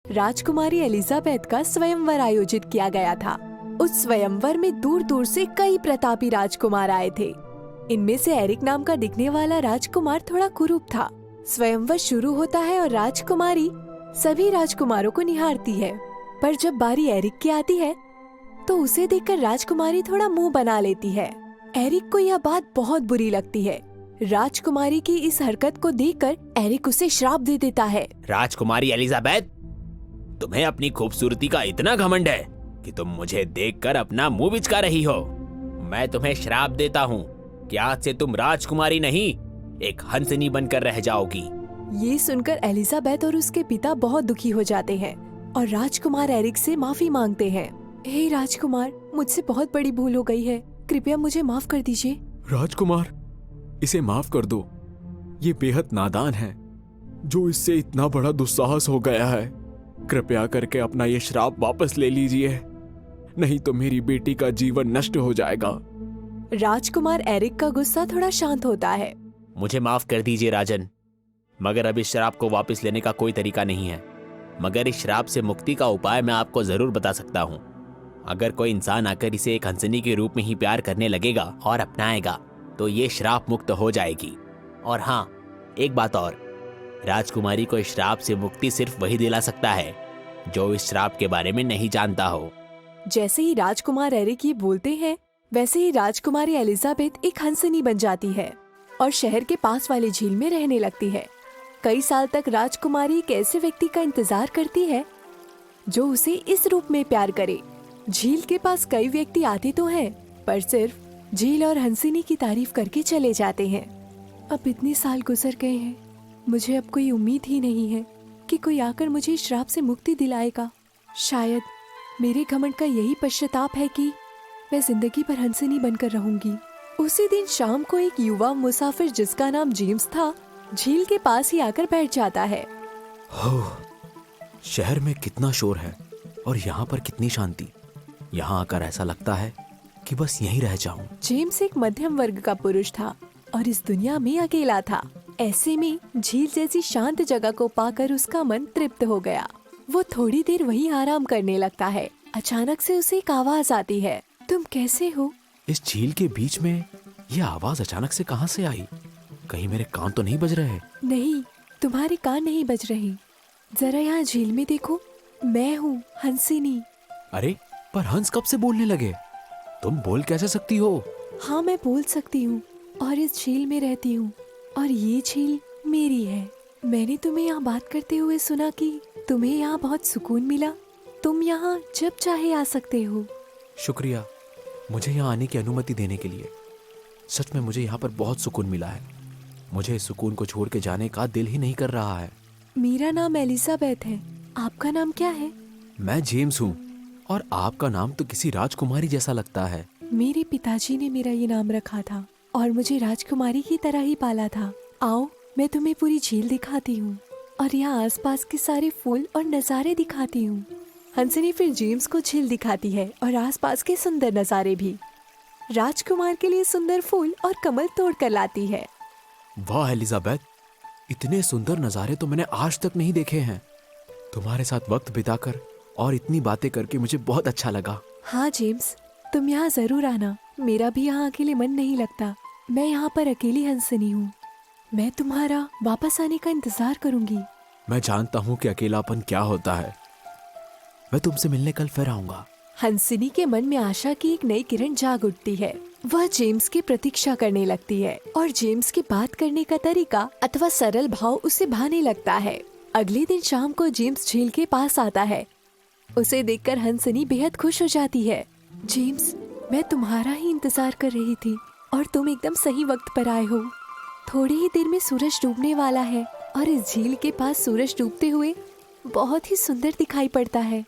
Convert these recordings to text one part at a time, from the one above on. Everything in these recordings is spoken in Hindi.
राजकुमारी एलिजाबेथ का स्वयंवर आयोजित किया गया था। उस स्वयंवर में दूर दूर से कई प्रतापी राजकुमार आए थे। इनमें से एरिक नाम का दिखने वाला राजकुमार थोड़ा कुरूप था। स्वयंवर शुरू होता है और राजकुमारी सभी राजकुमारों को निहारती है, पर जब बारी एरिक की आती है तो उसे देखकर राजकुमारी थोड़ा मुंह बना लेती है। एरिक को यह बात बहुत बुरी लगती है। राजकुमारी की इस हरकत को देखकर एरिक उसे श्राप दे देता है। राजकुमारी एलिजाबेथ, तुम्हें अपनी खूबसूरती का इतना घमंड है कि तुम मुझे देखकर अपना मुंह बिचका रही हो। मैं तुम्हें श्राप देता हूँ कि आज से तुम राजकुमारी नहीं, एक हंसनी बनकर रह जाओगी। ये सुनकर एलिजाबेथ और उसके पिता बहुत दुखी हो जाते हैं और राजकुमार एरिक से माफी मांगते हैं। हे राजकुमार, मुझसे बहुत बड़ी भूल हो गई है, कृपया मुझे माफ कर दीजिए। राजकुमार, इसे माफ कर दो। ये बेहद नादान है जो इससे इतना बड़ा दुस्साहस हो गया है। कृपया करके अपना ये श्राप वापस ले लीजिए, नहीं तो मेरी बेटी का जीवन नष्ट हो जाएगा। राजकुमार एरिक का गुस्सा थोड़ा शांत होता है। मुझे माफ कर दीजिए राजन, मगर अब इस श्राप को वापस लेने का कोई तरीका नहीं है। मगर इस श्राप से मुक्ति का उपाय मैं आपको जरूर बता सकता हूँ। अगर कोई इंसान आकर इसे एक हंसनी के रूप में ही प्यार करने लगेगा और अपनाएगा तो ये श्राप मुक्त हो जाएगी। और हाँ, एक बात और, राजकुमारी को इस श्राप से मुक्ति सिर्फ वही दिला सकता है जो इस श्राप के बारे में नहीं जानता हो। जैसे ही राजकुमार एरिक ये बोलते हैं, वैसे ही राजकुमारी एलिजाबेथ एक हंसनी बन जाती है और शहर के पास वाली झील में रहने लगती है। कई साल तक राजकुमारी एक ऐसे व्यक्ति का इंतजार करती है जो उसे इस रूप में प्यार करे। झील के पास कई व्यक्ति आते तो हैं, पर सिर्फ झील और हंसिनी की तारीफ करके चले जाते हैं। अब इतने साल गुजर गए हैं, मुझे अब कोई उम्मीद ही नहीं है कि कोई आकर मुझे इस श्राप से मुक्ति दिलाएगा। शायद मेरे घमंड का यही पश्चाताप है कि मैं जिंदगी भर हंसिनी बनकर रहूंगी। उसी दिन शाम को एक युवा मुसाफिर जिसका नाम जेम्स था, झील के पास ही आकर बैठ जाता है। शहर में कितना शोर है और यहाँ पर कितनी शांति। यहाँ आकर ऐसा लगता है कि बस यहीं रह जाऊं। जेम्स एक मध्यम वर्ग का पुरुष था और इस दुनिया में अकेला था। ऐसे में झील जैसी शांत जगह को पाकर उसका मन तृप्त हो गया। वो थोड़ी देर वहीं आराम करने लगता है। अचानक से उसे एक आवाज आती है, तुम कैसे हो? इस झील के बीच में ये आवाज अचानक से कहाँ से आई? कहीं मेरे कान तो नहीं बज रहे? नहीं, तुम्हारे कान नहीं बज रहे। जरा यहाँ झील में देखो, मैं हूँ हंसिनी। अरे, पर हंस कब से बोलने लगे? तुम बोल कैसे सकती हो? हाँ, मैं बोल सकती हूँ और इस झील में रहती हूँ और ये झील मेरी है। मैंने तुम्हें यहाँ बात करते हुए सुना कि तुम्हें यहाँ बहुत सुकून मिला। तुम यहाँ जब चाहे आ सकते हो। शुक्रिया मुझे यहाँ आने की अनुमति देने के लिए। सच में मुझे यहाँ पर बहुत सुकून मिला है। मुझे इस सुकून को छोड़ के जाने का दिल ही नहीं कर रहा है। मेरा नाम एलिजाबेथ है, आपका नाम क्या है? मैं जेम्स हूँ और आपका नाम तो किसी राजकुमारी जैसा लगता है। मेरे पिताजी ने मेरा ये नाम रखा था और मुझे राजकुमारी की तरह ही पाला था। आओ, मैं तुम्हें पूरी झील दिखाती हूँ और यहाँ आसपास के सारे फूल और नज़ारे दिखाती हूँ। हंसनी फिर जेम्स को झील दिखाती है और आसपास के सुंदर नज़ारे भी। राजकुमार के लिए सुंदर फूल और कमल तोड़ कर लाती है। वाह एलिजाबेथ, इतने सुंदर नज़ारे तो मैंने आज तक नहीं देखे हैं। तुम्हारे साथ वक्त बिताकर और इतनी बातें करके मुझे बहुत अच्छा लगा। हाँ जेम्स, तुम यहाँ जरूर आना। मेरा भी यहाँ अकेले मन नहीं लगता। मैं यहाँ पर अकेली हंसनी हूँ। मैं तुम्हारा वापस आने का इंतजार करूंगी। मैं जानता हूँ कि अकेलापन क्या होता है। मैं तुमसे मिलने कल फिर आऊंगा। हंसिनी के मन में आशा की एक नई किरण जाग उठती है। वह जेम्स की प्रतीक्षा करने लगती है और जेम्स की बात करने का तरीका अथवा सरल भाव उसे भाने लगता है। अगले दिन शाम को जेम्स झील के पास आता है। उसे देखकर हंसनी बेहद खुश हो जाती है। जेम्स, मैं तुम्हारा ही इंतजार कर रही थी और तुम एकदम सही वक्त पर आए हो। थोड़ी ही देर में सूरज डूबने वाला है और इस झील के पास सूरज डूबते हुए बहुत ही सुंदर दिखाई पड़ता है।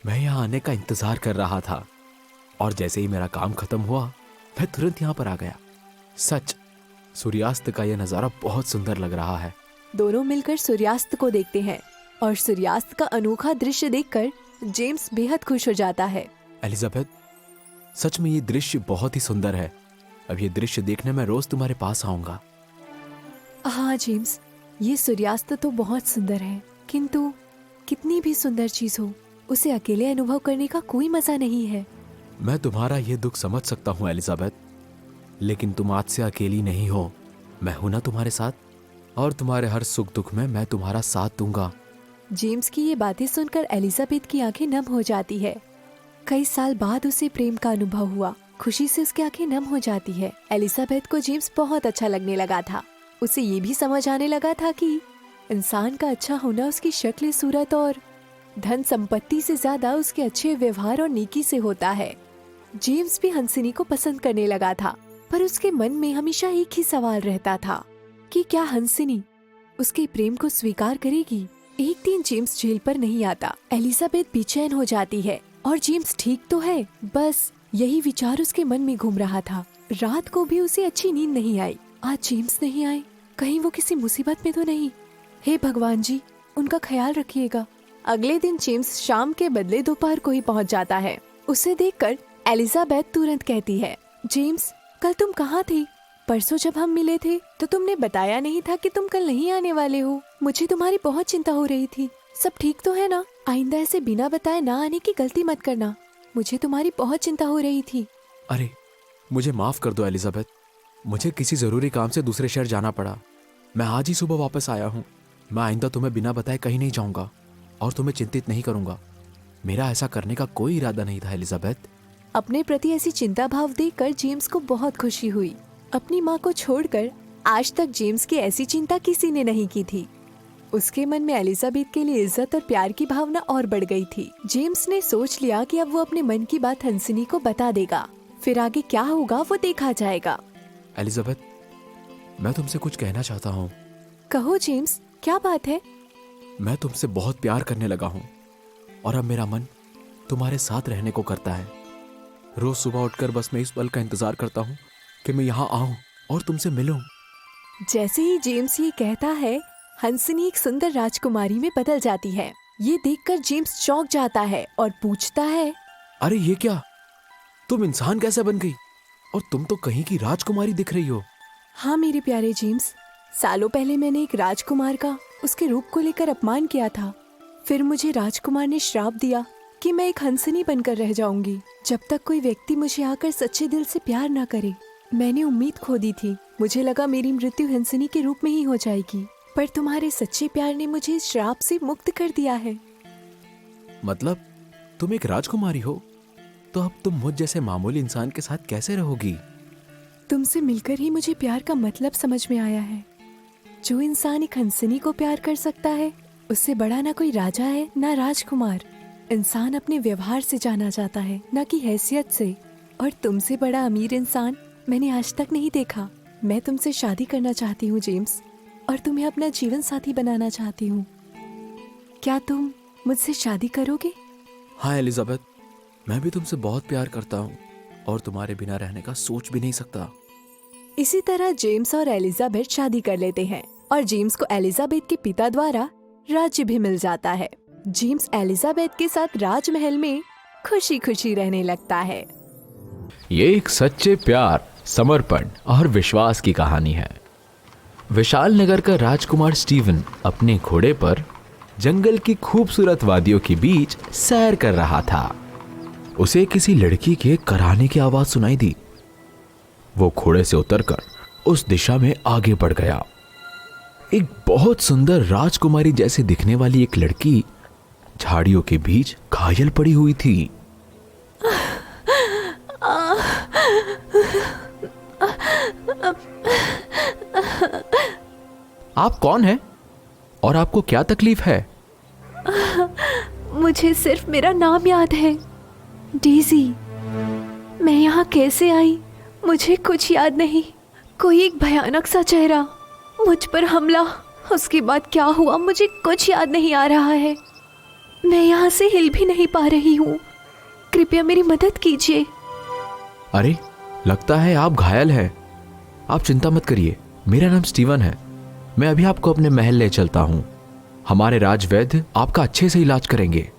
मैं यहाँ आने का इंतजार कर रहा था और जैसे ही मेरा काम खत्म हुआ मैं तुरंत यहाँ पर आ गया। सच, सूर्यास्त का यह नज़ारा बहुत सुंदर लग रहा है। दोनों मिलकर सूर्यास्त को देखते हैं और सूर्यास्त का अनोखा दृश्य देखकर जेम्स बेहद खुश हो जाता है। एलिजाबेथ, सच में ये दृश्य बहुत ही सुंदर है। अब ये दृश्य देखने मैं रोज तुम्हारे पास आऊंगा। हाँ जेम्स, ये सूर्यास्त तो बहुत सुंदर है, किंतु कितनी भी सुंदर चीज हो, उसे अकेले अनुभव करने का कोई मजा नहीं है। मैं तुम्हारा ये दुख समझ सकता हूँ एलिजाबेथ, लेकिन तुम आज से अकेली नहीं हो। मैं हूं ना तुम्हारे साथ, और तुम्हारे हर सुख दुख में मैं तुम्हारा साथ दूंगा। जेम्स की ये बातें सुनकर एलिजाबेथ की आंखें नम हो जाती है। कई साल बाद उसे प्रेम का अनुभव हुआ। खुशी से उसकी आंखें नम हो जाती है। एलिजाबेथ को जेम्स बहुत अच्छा लगने लगा था। उसे ये भी समझ आने लगा था कि इंसान का अच्छा होना उसकी शक्ल सूरत और धन संपत्ति से ज्यादा उसके अच्छे व्यवहार और नेकी से होता है। जेम्स भी हंसिनी को पसंद करने लगा था, पर उसके मन में हमेशा एक ही सवाल रहता था कि क्या हंसिनी उसके प्रेम को स्वीकार करेगी। एक दिन जेम्स जेल पर नहीं आता। एलिजाबेथ बेचैन हो जाती है और जेम्स ठीक तो है, बस यही विचार उसके मन में घूम रहा था। रात को भी उसे अच्छी नींद नहीं आई। आज जेम्स नहीं आए, कहीं वो किसी मुसीबत में तो नहीं। हे भगवान जी, उनका ख्याल रखिएगा। अगले दिन जेम्स शाम के बदले दोपहर को ही पहुंच जाता है। उसे देखकर एलिजाबेथ तुरंत कहती है, जेम्स, कल तुम कहाँ थे? परसों जब हम मिले थे तो तुमने बताया नहीं था कि तुम कल नहीं आने वाले हो। मुझे तुम्हारी बहुत चिंता हो रही थी। सब ठीक तो है ना? आइंदा ऐसे बिना बताए ना आने की गलती मत करना। मुझे तुम्हारी बहुत चिंता हो रही थी। अरे मुझे माफ कर दो एलिजाबेथ, मुझे किसी जरूरी काम से दूसरे शहर जाना पड़ा। मैं आज ही सुबह वापस आया हूँ। मैं आइंदा तुम्हें बिना बताए कहीं नहीं जाऊंगा और तुम्हें चिंतित नहीं करूंगा। मेरा ऐसा करने का कोई इरादा नहीं था एलिजाबेथ। अपने प्रति ऐसी चिंता भाव देखकर जेम्स को बहुत खुशी हुई। अपनी माँ को छोड़कर आज तक जेम्स की ऐसी चिंता किसी ने नहीं की थी। उसके मन में एलिजाबेथ के लिए इज्जत और प्यार की भावना और बढ़ गई थी। जेम्स ने सोच लिया कि अब वो अपने मन की बात हंसिनी को बता देगा, फिर आगे क्या होगा वो देखा जाएगा। एलिजाबेथ, मैं तुमसे कुछ कहना चाहता हूँ। कहो जेम्स, क्या बात है? मैं तुमसे बहुत प्यार करने लगा हूँ और अब मेरा मन तुम्हारे साथ रहने को करता है। रोज सुबह उठकर बस मैं इस पल का इंतजार करता हूँ कि मैं यहाँ आऊँ और तुमसे मिलूं। जैसे ही जेम्स ये कहता है, हंसिनी एक सुंदर राजकुमारी में बदल जाती है। ये देखकर जेम्स चौंक जाता है और पूछता है, अरे ये क्या, तुम इंसान कैसे बन गई? और तुम तो कहीं की राजकुमारी दिख रही हो। हाँ मेरे प्यारे जेम्स, सालों पहले मैंने एक राजकुमार का उसके रूप को लेकर अपमान किया था। फिर मुझे राजकुमार ने श्राप दिया कि मैं एक हंसिनी बनकर रह जाऊंगी जब तक कोई व्यक्ति मुझे आकर सच्चे दिल से प्यार ना करे। मैंने उम्मीद खो दी थी। मुझे लगा मेरी मृत्यु हंसिनी के रूप में ही हो जाएगी, पर तुम्हारे सच्चे प्यार ने मुझे इस श्राप से मुक्त कर दिया है। मतलब तुम एक राजकुमारी हो, तो अब तुम मुझ जैसे मामूली इंसान के साथ कैसे रहोगी? तुमसे मिलकर ही मुझे प्यार का मतलब समझ में आया है। जो इंसान एक हंसिनी को प्यार कर सकता है, उससे बड़ा ना कोई राजा है ना राजकुमार। इंसान अपने व्यवहार से जाना जाता है, ना कि हैसियत से। और तुमसे बड़ा अमीर इंसान मैंने आज तक नहीं देखा। मैं तुमसे शादी करना चाहती हूँ जेम्स, और तुम्हें अपना जीवन साथी बनाना चाहती हूँ। क्या तुम मुझसे शादी करोगे? हाँ एलिजाबेथ, मैं भी तुमसे बहुत प्यार करता हूँ और तुम्हारे बिना रहने का सोच भी नहीं सकता। इसी तरह जेम्स और एलिजाबेथ शादी कर लेते हैं और जेम्स को एलिजाबेथ के पिता द्वारा राज्य भी मिल जाता है। जेम्स एलिजाबेथ के साथ राजमहल में खुशी खुशी रहने लगता है। ये एक सच्चे प्यार, समर्पण और विश्वास की कहानी है। विशाल नगर का राजकुमार स्टीवन अपने घोड़े पर जंगल की खूबसूरत वादियों के बीच सैर कर रहा था। उसे किसी लड़की के कराहने की आवाज सुनाई दी। वो घोड़े से उतरकर उस दिशा में आगे बढ़ गया। एक बहुत सुंदर राजकुमारी जैसे दिखने वाली एक लड़की झाड़ियों के बीच घायल पड़ी हुई थी। आप कौन हैं? और आपको क्या तकलीफ है? मुझे सिर्फ मेरा नाम याद है, डेज़ी। मैं यहाँ कैसे आई मुझे कुछ याद नहीं। कोई एक भयानक सा चेहरा, मुझ पर हमला, उसके बाद क्या हुआ मुझे कुछ याद नहीं आ रहा है। मैं यहाँ से हिल भी नहीं पा रही हूँ। कृपया मेरी मदद कीजिए। अरे, लगता है आप घायल हैं। आप चिंता मत करिए, मेरा नाम स्टीवन है। मैं अभी आपको अपने महल ले चलता हूँ। हमारे राजवैद्य आपका अच्छे से इलाज करेंगे।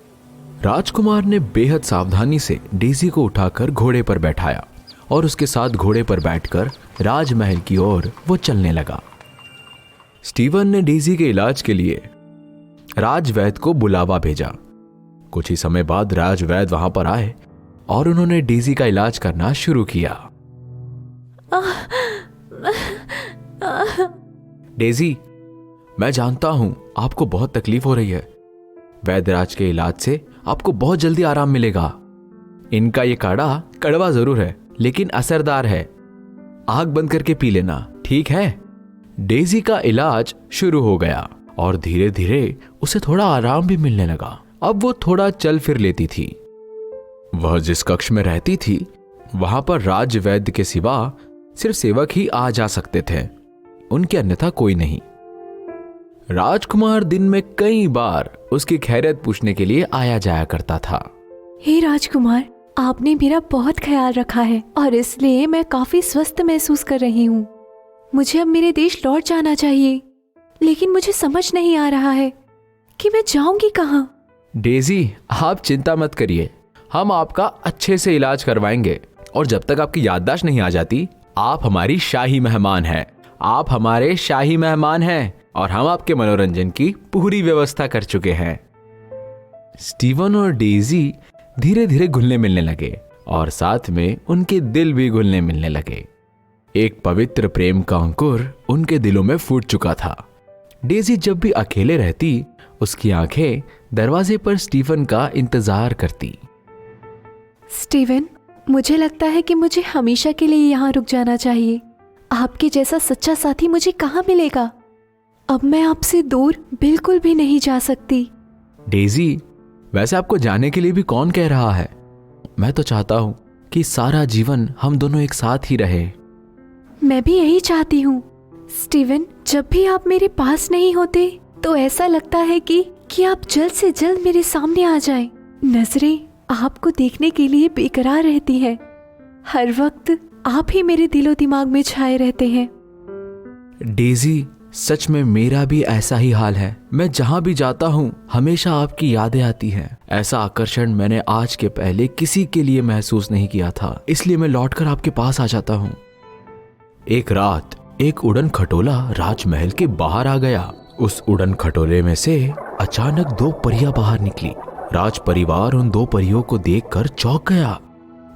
राजकुमार ने बेहद सावधानी से डेज़ी को उठाकर घोड़े पर बैठाया और उसके साथ घोड़े पर बैठकर राजमहल की ओर वो चलने लगा। स्टीवन ने डेज़ी के इलाज के लिए राजवैद्य को बुलावा भेजा। कुछ ही समय बाद राजवैद्य वहां पर आए और उन्होंने डेजी का इलाज करना शुरू किया। डेजी, मैं जानता हूं आपको बहुत तकलीफ हो रही है। वैद्यराज के इलाज से आपको बहुत जल्दी आराम मिलेगा। इनका ये काढ़ा कड़वा जरूर है लेकिन असरदार है। आंख बंद करके पी लेना, ठीक है? डेजी का इलाज शुरू हो गया और धीरे धीरे उसे थोड़ा आराम भी मिलने लगा। अब वो थोड़ा चल फिर लेती थी। वह जिस कक्ष में रहती थी वहां पर राजवैद्य के सिवा सिर्फ सेवक ही आ जा सकते थे, उनके अन्यथा कोई नहीं। राजकुमार दिन में कई बार उसकी खैरियत पूछने के लिए आया जाया करता था। हे राजकुमार, आपने मेरा बहुत ख्याल रखा है और इसलिए मैं काफी स्वस्थ महसूस कर रही हूँ। मुझे अब मेरे देश लौट जाना चाहिए, लेकिन मुझे समझ नहीं आ रहा है कि मैं जाऊंगी कहाँ। डेजी, आप चिंता मत करिए, हम आपका अच्छे से इलाज करवाएंगे और जब तक आपकी याददाश्त नहीं आ जाती, आप हमारी शाही मेहमान हैं। आप हमारे शाही मेहमान हैं और हम आपके मनोरंजन की पूरी व्यवस्था कर चुके हैं। स्टीवन और डेजी धीरे धीरे घुलने मिलने लगे और साथ में उनके दिल भी घुलने मिलने लगे। एक पवित्र प्रेम का अंकुर उनके दिलों में फूट चुका था। डेजी जब भी अकेले रहती, उसकी आंखें दरवाजे पर स्टीवन का इंतजार करती। स्टीवन, मुझे लगता है कि मुझे हमेशा के लिए यहाँ रुक जाना चाहिए। आपके जैसा सच्चा साथी मुझे कहाँ मिलेगा? अब मैं आपसे दूर बिल्कुल भी नहीं जा सकती। डेजी, वैसे आपको जाने के लिए भी कौन कह रहा है? मैं तो चाहता हूं कि सारा जीवन हम दोनों एक साथ ही रहे। मैं भी यही चाहती हूँ। स्टीवन, जब भी आप मेरे पास नहीं होते तो ऐसा लगता है कि आप जल्द से जल्द मेरे सामने आ जाएं। नजरें आपको देखने के लिए बेकरार रहती हैं। हर वक्त आप ही मेरे दिलो दिमाग में छाए रहते हैं। डेजी, सच में मेरा भी ऐसा ही हाल है। मैं जहां भी जाता हूं हमेशा आपकी यादें आती हैं। ऐसा आकर्षण मैंने आज के पहले किसी के लिए महसूस नहीं किया था, इसलिए मैं लौटकर आपके पास आ जाता हूं। एक रात एक उड़न खटोला राजमहल के बाहर आ गया। उस उड़न खटोले में से अचानक दो परियां बाहर निकली। राज परिवार उन दो परियों को देखकर चौंक गया।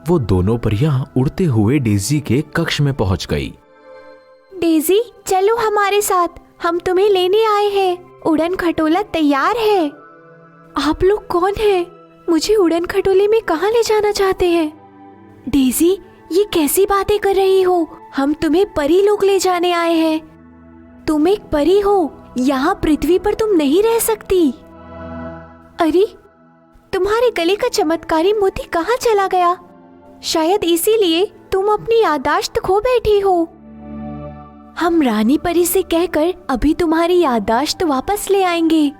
वो दोनों परियां उड़ते हुए डेजी के कक्ष में पहुंच गई। डेजी, चलो हमारे साथ, हम तुम्हें लेने आए हैं। उड़न खटोला तैयार है। आप लोग कौन हैं? मुझे उड़न खटोले में कहाँ ले जाना चाहते हैं? डेजी, ये कैसी बातें कर रही हो? हम तुम्हें परी लोक ले जाने आए हैं। तुम एक परी हो, यहाँ पृथ्वी पर तुम नहीं रह सकती। अरे, तुम्हारे गले का चमत्कारी मोती कहाँ चला गया? शायद इसीलिए तुम अपनी याददाश्त खो बैठी हो। हम रानी परी से कहकर अभी तुम्हारी याददाश्त वापस ले आएंगे।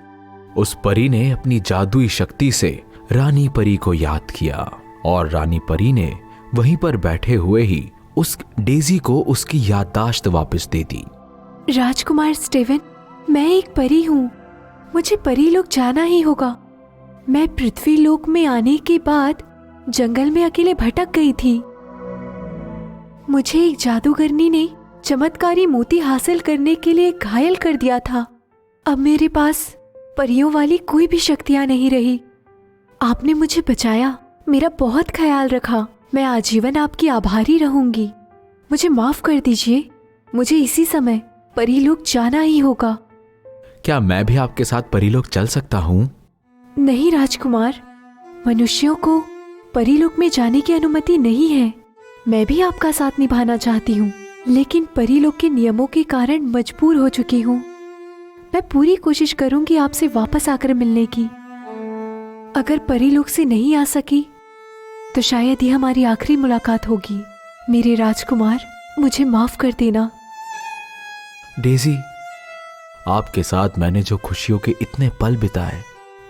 उस परी ने अपनी जादुई शक्ति से रानी परी को याद किया और रानी परी ने वहीं पर बैठे हुए ही उस डेजी को उसकी याददाश्त वापस दे दी। राजकुमार स्टीवन, मैं एक परी हूँ। मुझे परी लोक जाना ही होगा। मैं पृथ्वी लोक में आने के बाद जंगल में अकेले भटक गई थी। मुझे एक जादूगरनी ने चमत्कारी मोती हासिल करने के लिए घायल कर दिया था। अब मेरे पास परियों वाली कोई भी शक्तियां नहीं रही। आपने मुझे बचाया, मेरा बहुत ख्याल रखा। मैं आजीवन आपकी आभारी रहूंगी। मुझे माफ कर दीजिए। मुझे इसी समय परीलोक जाना ही होगा। क्या मैं भी आपके साथ परीलोक चल सकता हूँ? नहीं राजकुमार, मनुष्यों को परीलोक में जाने की अनुमति नहीं है। मैं भी आपका साथ निभाना चाहती हूँ, लेकिन परीलोक के नियमों के कारण मजबूर हो चुकी हूँ। मैं पूरी कोशिश करूंगी आपसे वापस आकर मिलने की। अगर परीलोक से नहीं आ सकी तो शायद ये हमारी आखिरी मुलाकात होगी। मेरे राजकुमार, मुझे माफ कर देना। डेजी, आपके साथ मैंने जो खुशियों के इतने पल बिताए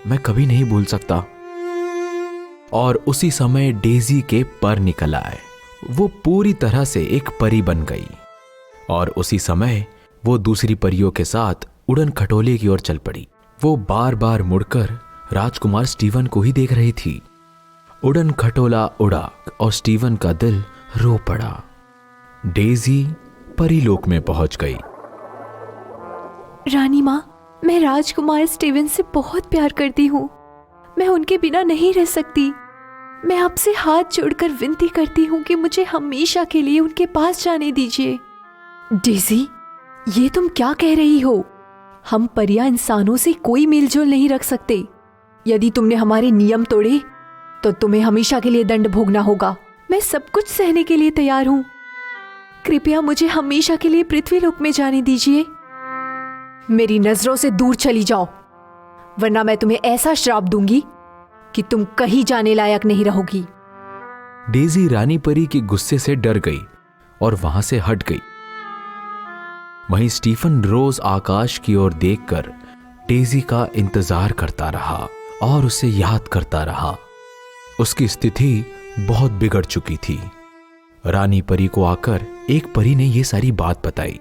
मैं कभी नहीं भूल सकता। और उसी समय डेजी के पर निकल आए। वो पूरी तरह से एक परी बन गई और उसी समय वो दूसरी परियों के साथ उड़न खटोले की ओर चल पड़ी। वो बार बार मुड़कर राजकुमार स्टीवन को ही देख रही थी। उड़न खटोला उड़ा और स्टीवन का दिल रो पड़ा। डेजी परीलोक में पहुंच गई। रानी माँ, मैं राजकुमार स्टीवन से बहुत प्यार करती हूँ। मैं उनके बिना नहीं रह सकती। मैं आपसे हाथ जोड़कर विनती करती हूँ कि मुझे हमेशा के लिए उनके पास जाने दीजिए। डेज़ी, ये तुम क्या कह रही हो? हम परियां इंसानों से कोई मेलजोल नहीं रख सकते। यदि तुमने हमारे नियम तोड़े तो तुम्हें हमेशा के लिए दंड भोगना होगा। मैं सब कुछ सहने के लिए तैयार हूँ। कृपया मुझे हमेशा के लिए पृथ्वीलोक में जाने दीजिए। मेरी नजरों से दूर चली जाओ, वरना मैं तुम्हें ऐसा श्राप दूंगी कि तुम कहीं जाने लायक नहीं रहोगी। डेज़ी रानी परी के गुस्से से डर गई और वहां से हट गई। वहीं स्टीफन रोज आकाश की ओर देखकर डेज़ी का इंतजार करता रहा और उसे याद करता रहा। उसकी स्थिति बहुत बिगड़ चुकी थी। रानी परी को आकर एक परी ने यह सारी बात बताई।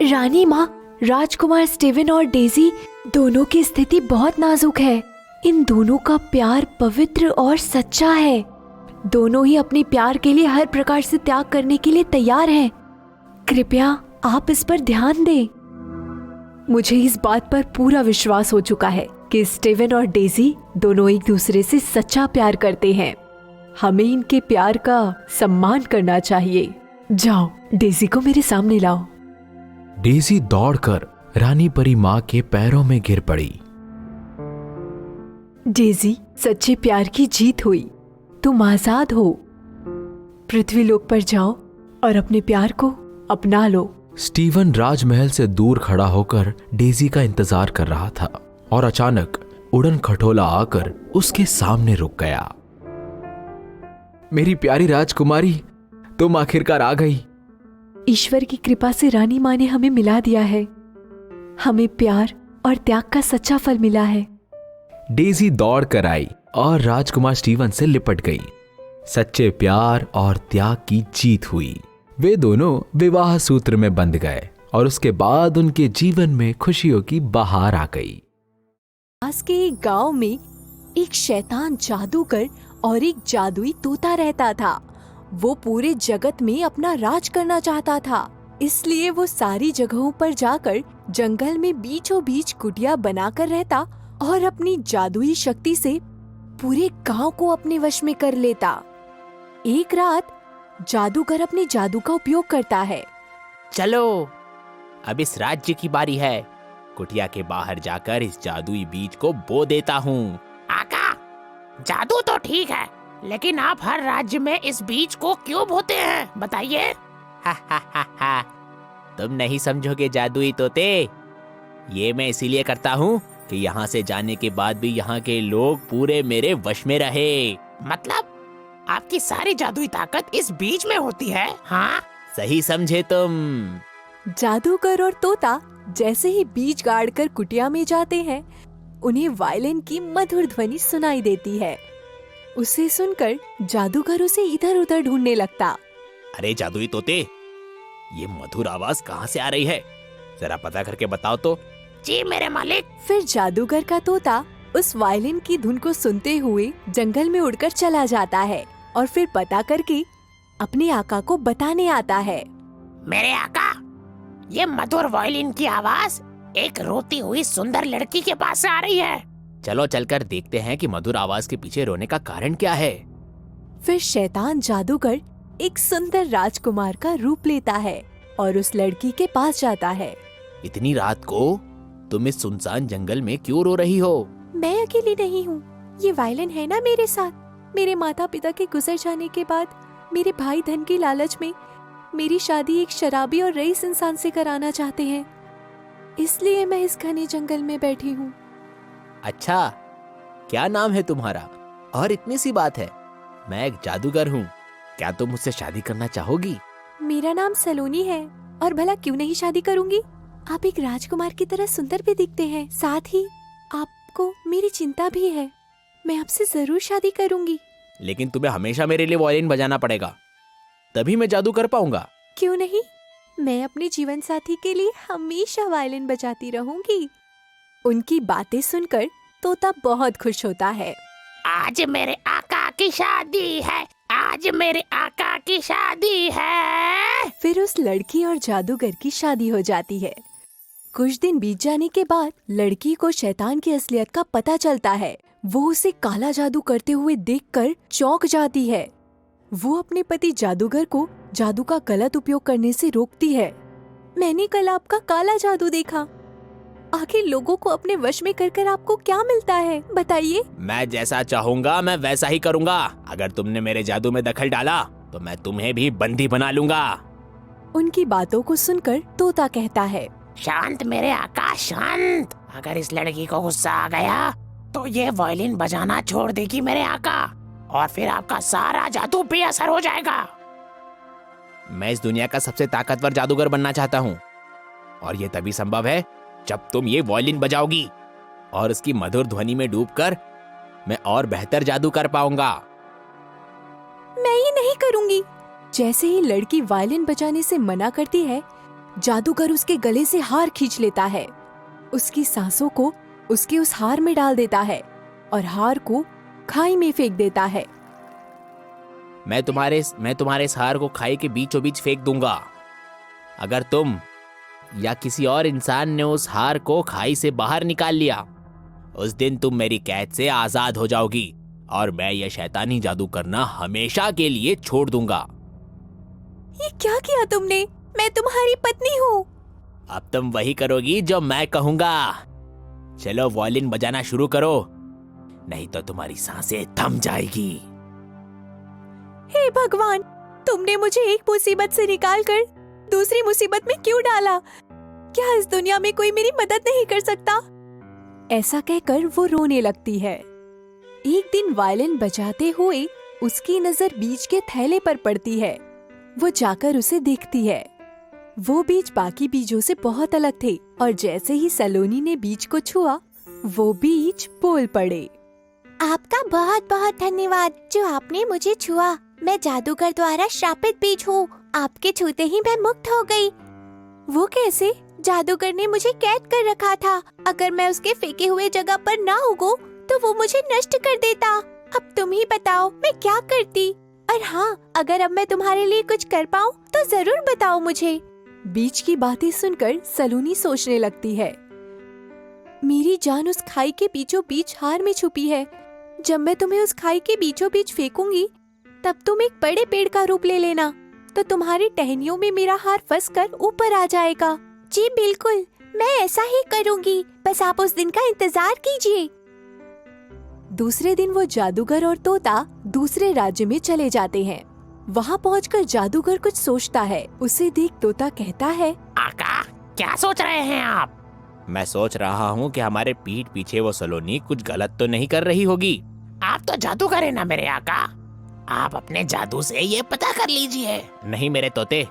रानी माँ, राजकुमार स्टीवन और डेज़ी दोनों की स्थिति बहुत नाजुक है। इन दोनों का प्यार पवित्र और सच्चा है। दोनों ही अपने प्यार के लिए हर प्रकार से त्याग करने के लिए तैयार हैं। कृपया आप इस पर ध्यान दें। मुझे इस बात पर पूरा विश्वास हो चुका है कि स्टीवन और डेज़ी दोनों एक दूसरे से सच्चा प्यार करते हैं। हमें इनके प्यार का सम्मान करना चाहिए। जाओ, डेज़ी को मेरे सामने लाओ। डेज़ी दौड़कर रानी परी मां के पैरों में गिर पड़ी। डेज़ी, सच्चे प्यार की जीत हुई। तुम आजाद हो। पृथ्वीलोक पर जाओ और अपने प्यार को अपना लो। स्टीवन राजमहल से दूर खड़ा होकर डेज़ी का इंतजार कर रहा था और अचानक उड़न खटोला आकर उसके सामने रुक गया। मेरी प्यारी राजकुमारी, तुम आखिरकार आ गई। ईश्वर की कृपा से रानी माँ ने हमें मिला दिया है। हमें प्यार और त्याग का सच्चा फल मिला है। डेज़ी दौड़ कर आई और राजकुमार स्टीवन से लिपट गई। सच्चे प्यार और त्याग की जीत हुई। वे दोनों विवाह सूत्र में बंध गए और उसके बाद उनके जीवन में खुशियों की बहार आ गई। पास के एक गांव में एक शैतान जादूगर और एक जादुई तोता रहता था। वो पूरे जगत में अपना राज करना चाहता था, इसलिए वो सारी जगहों पर जाकर जंगल में बीचों बीच कुटिया बनाकर रहता और अपनी जादुई शक्ति से पूरे गांव को अपने वश में कर लेता। एक रात जादूगर अपने जादू का उपयोग करता है। चलो, अब इस राज्य की बारी है। कुटिया के बाहर जाकर इस जादुई बीज को बो देता हूँ। आका, जादू तो ठीक है, लेकिन आप हर राज्य में इस बीज को क्यों बोते हैं, बताइए। हा हा हा हा, तुम नहीं समझोगे जादुई तोते। ये मैं इसीलिए करता हूँ कि यहाँ से जाने के बाद भी यहाँ के लोग पूरे मेरे वश में रहे। मतलब आपकी सारी जादुई ताकत इस बीज में होती है? हाँ, सही समझे तुम। जादूगर और तोता जैसे ही बीज गाड़कर कुटिया में जाते हैं, उन्हें वायलिन की मधुर ध्वनि सुनाई देती है। उसे सुनकर जादूगर उसे इधर उधर ढूंढने लगता। अरे जादुई तोते, ये मधुर आवाज कहाँ से आ रही है? जरा पता करके बताओ तो। जी मेरे मालिक। फिर जादूगर का तोता उस वायलिन की धुन को सुनते हुए जंगल में उड़कर चला जाता है और फिर पता करके अपने आका को बताने आता है। मेरे आका, ये मधुर वायलिन की आवाज एक रोती हुई सुंदर लड़की के पास से आ रही है। चलो चलकर देखते हैं कि मधुर आवाज के पीछे रोने का कारण क्या है। फिर शैतान जादूगर एक सुंदर राजकुमार का रूप लेता है और उस लड़की के पास जाता है। इतनी रात को तुम इस सुनसान जंगल में क्यों रो रही हो? मैं अकेली नहीं हूँ, ये वायलिन है ना मेरे साथ। मेरे माता पिता के गुजर जाने के बाद मेरे भाई धन की लालच में मेरी शादी एक शराबी और रईस इंसान से कराना चाहते हैं, इसलिए मैं इस घने जंगल में बैठी हूँ। अच्छा, क्या नाम है तुम्हारा? और इतनी सी बात है, मैं एक जादूगर हूँ। क्या तुम मुझसे शादी करना चाहोगी? मेरा नाम सलोनी है और भला क्यों नहीं शादी करूँगी। आप एक राजकुमार की तरह सुंदर भी दिखते हैं, साथ ही आपको मेरी चिंता भी है। मैं आपसे जरूर शादी करूँगी। लेकिन तुम्हें हमेशा मेरे लिए वायलिन बजाना पड़ेगा, तभी मैं जादू कर पाऊंगा। क्यों नहीं, मैं अपने जीवन साथी के लिए हमेशा वायलिन बजाती रहूंगी। उनकी बातें सुनकर तोता बहुत खुश होता है। आज मेरे आका की शादी है, आज मेरे आका की शादी है। फिर उस लड़की और जादूगर की शादी हो जाती है कुछ दिन बीत जाने के बाद लड़की को शैतान की असलियत का पता चलता है। वो उसे काला जादू करते हुए देखकर चौंक जाती है। वो अपने पति जादूगर को जादू का गलत उपयोग करने से रोकती है। मैंने कल आपका काला जादू देखा। आखिर लोगों को अपने वश में कर आपको क्या मिलता है, बताइए। मैं जैसा चाहूंगा मैं वैसा ही करूंगा। अगर तुमने मेरे जादू में दखल डाला तो मैं तुम्हें भी बंदी बना लूंगा। उनकी बातों को सुनकर तोता कहता है, शांत मेरे आका, शांत। अगर इस लड़की को गुस्सा आ गया तो ये वायलिन बजाना छोड़ देगी मेरे आका, और फिर आपका सारा जादू बेअसर हो जाएगा। मैं इस दुनिया का सबसे ताकतवर जादूगर बनना चाहता हूँ, और ये तभी संभव है जब तुम ये वायलिन बजाओगी, और उसकी मधुर ध्वनि में डूबकर मैं और बेहतर जादू कर पाऊंगा। मैं ये नहीं करूंगी। जैसे ही लड़की वायलिन बजाने से मना करती है, जादूगर उसके गले से हार खींच लेता है, उसकी सांसों को उसके उस हार में डाल देता है और हार को खाई में फेंक देता है। मैं तुम्हारे इस हार को खाई के बीचों बीच फेंक दूंगा। अगर तुम या किसी और इंसान ने उस हार को खाई से बाहर निकाल लिया, उस दिन तुम मेरी कैद से आजाद हो जाओगी, और मैं यह शैतानी जादू करना हमेशा के लिए छोड़ दूंगा। ये क्या किया तुमने? मैं तुम्हारी पत्नी हूँ। अब तुम वही करोगी जो मैं कहूंगा। चलो वायलिन बजाना शुरू करो, नहीं तो तुम्हारी सांसें थम जाएगी। हे भगवान, तुमने मुझे एक मुसीबत से निकालकर दूसरी मुसीबत में क्यों डाला? क्या इस दुनिया में कोई मेरी मदद नहीं कर सकता? ऐसा कहकर वो रोने लगती है। एक दिन वायलिन बजाते हुए उसकी नजर बीज के थैले पर पड़ती है। वो जाकर उसे देखती है। वो बीज बाकी बीजों से बहुत अलग थे, और जैसे ही सलोनी ने बीज को छुआ, वो बीज बोल पड़े। आपका बहुत बहुत धन्यवाद जो आपने मुझे छुआ। मैं जादूगर द्वारा श्रापित बीज हूँ। आपके छूते ही मैं मुक्त हो गई। वो कैसे? जादूगर ने मुझे कैद कर रखा था। अगर मैं उसके फेंके हुए जगह पर ना उगूं, तो वो मुझे नष्ट कर देता। अब तुम ही बताओ मैं क्या करती। और हाँ, अगर अब मैं तुम्हारे लिए कुछ कर पाऊँ तो जरूर बताओ मुझे। बीज की बातें सुनकर सलोनी सोचने लगती है, मेरी जान उस खाई के बीचों बीच हार में छुपी है। जब मैं तुम्हें उस खाई के बीचों बीच फेंकूंगी, तब तुम एक बड़े पेड़ का रूप ले लेना, तो तुम्हारी टहनियों में मेरा हार फंसकर ऊपर आ जाएगा। जी बिल्कुल, मैं ऐसा ही करूँगी। बस आप उस दिन का इंतजार कीजिए। दूसरे दिन वो जादूगर और तोता दूसरे राज्य में चले जाते हैं। वहाँ पहुंचकर जादूगर कुछ सोचता है। उसे देख तोता कहता है, आका, क्या सोच रहे हैं आप? मैं सोच रहा हूँ कि हमारे पीठ पीछे वो सलोनी कुछ गलत तो नहीं कर रही होगी। आप तो जादूगर हैं ना मेरे आका, आप अपने जादू से ये पता कर लीजिए। नहीं मेरे तोते,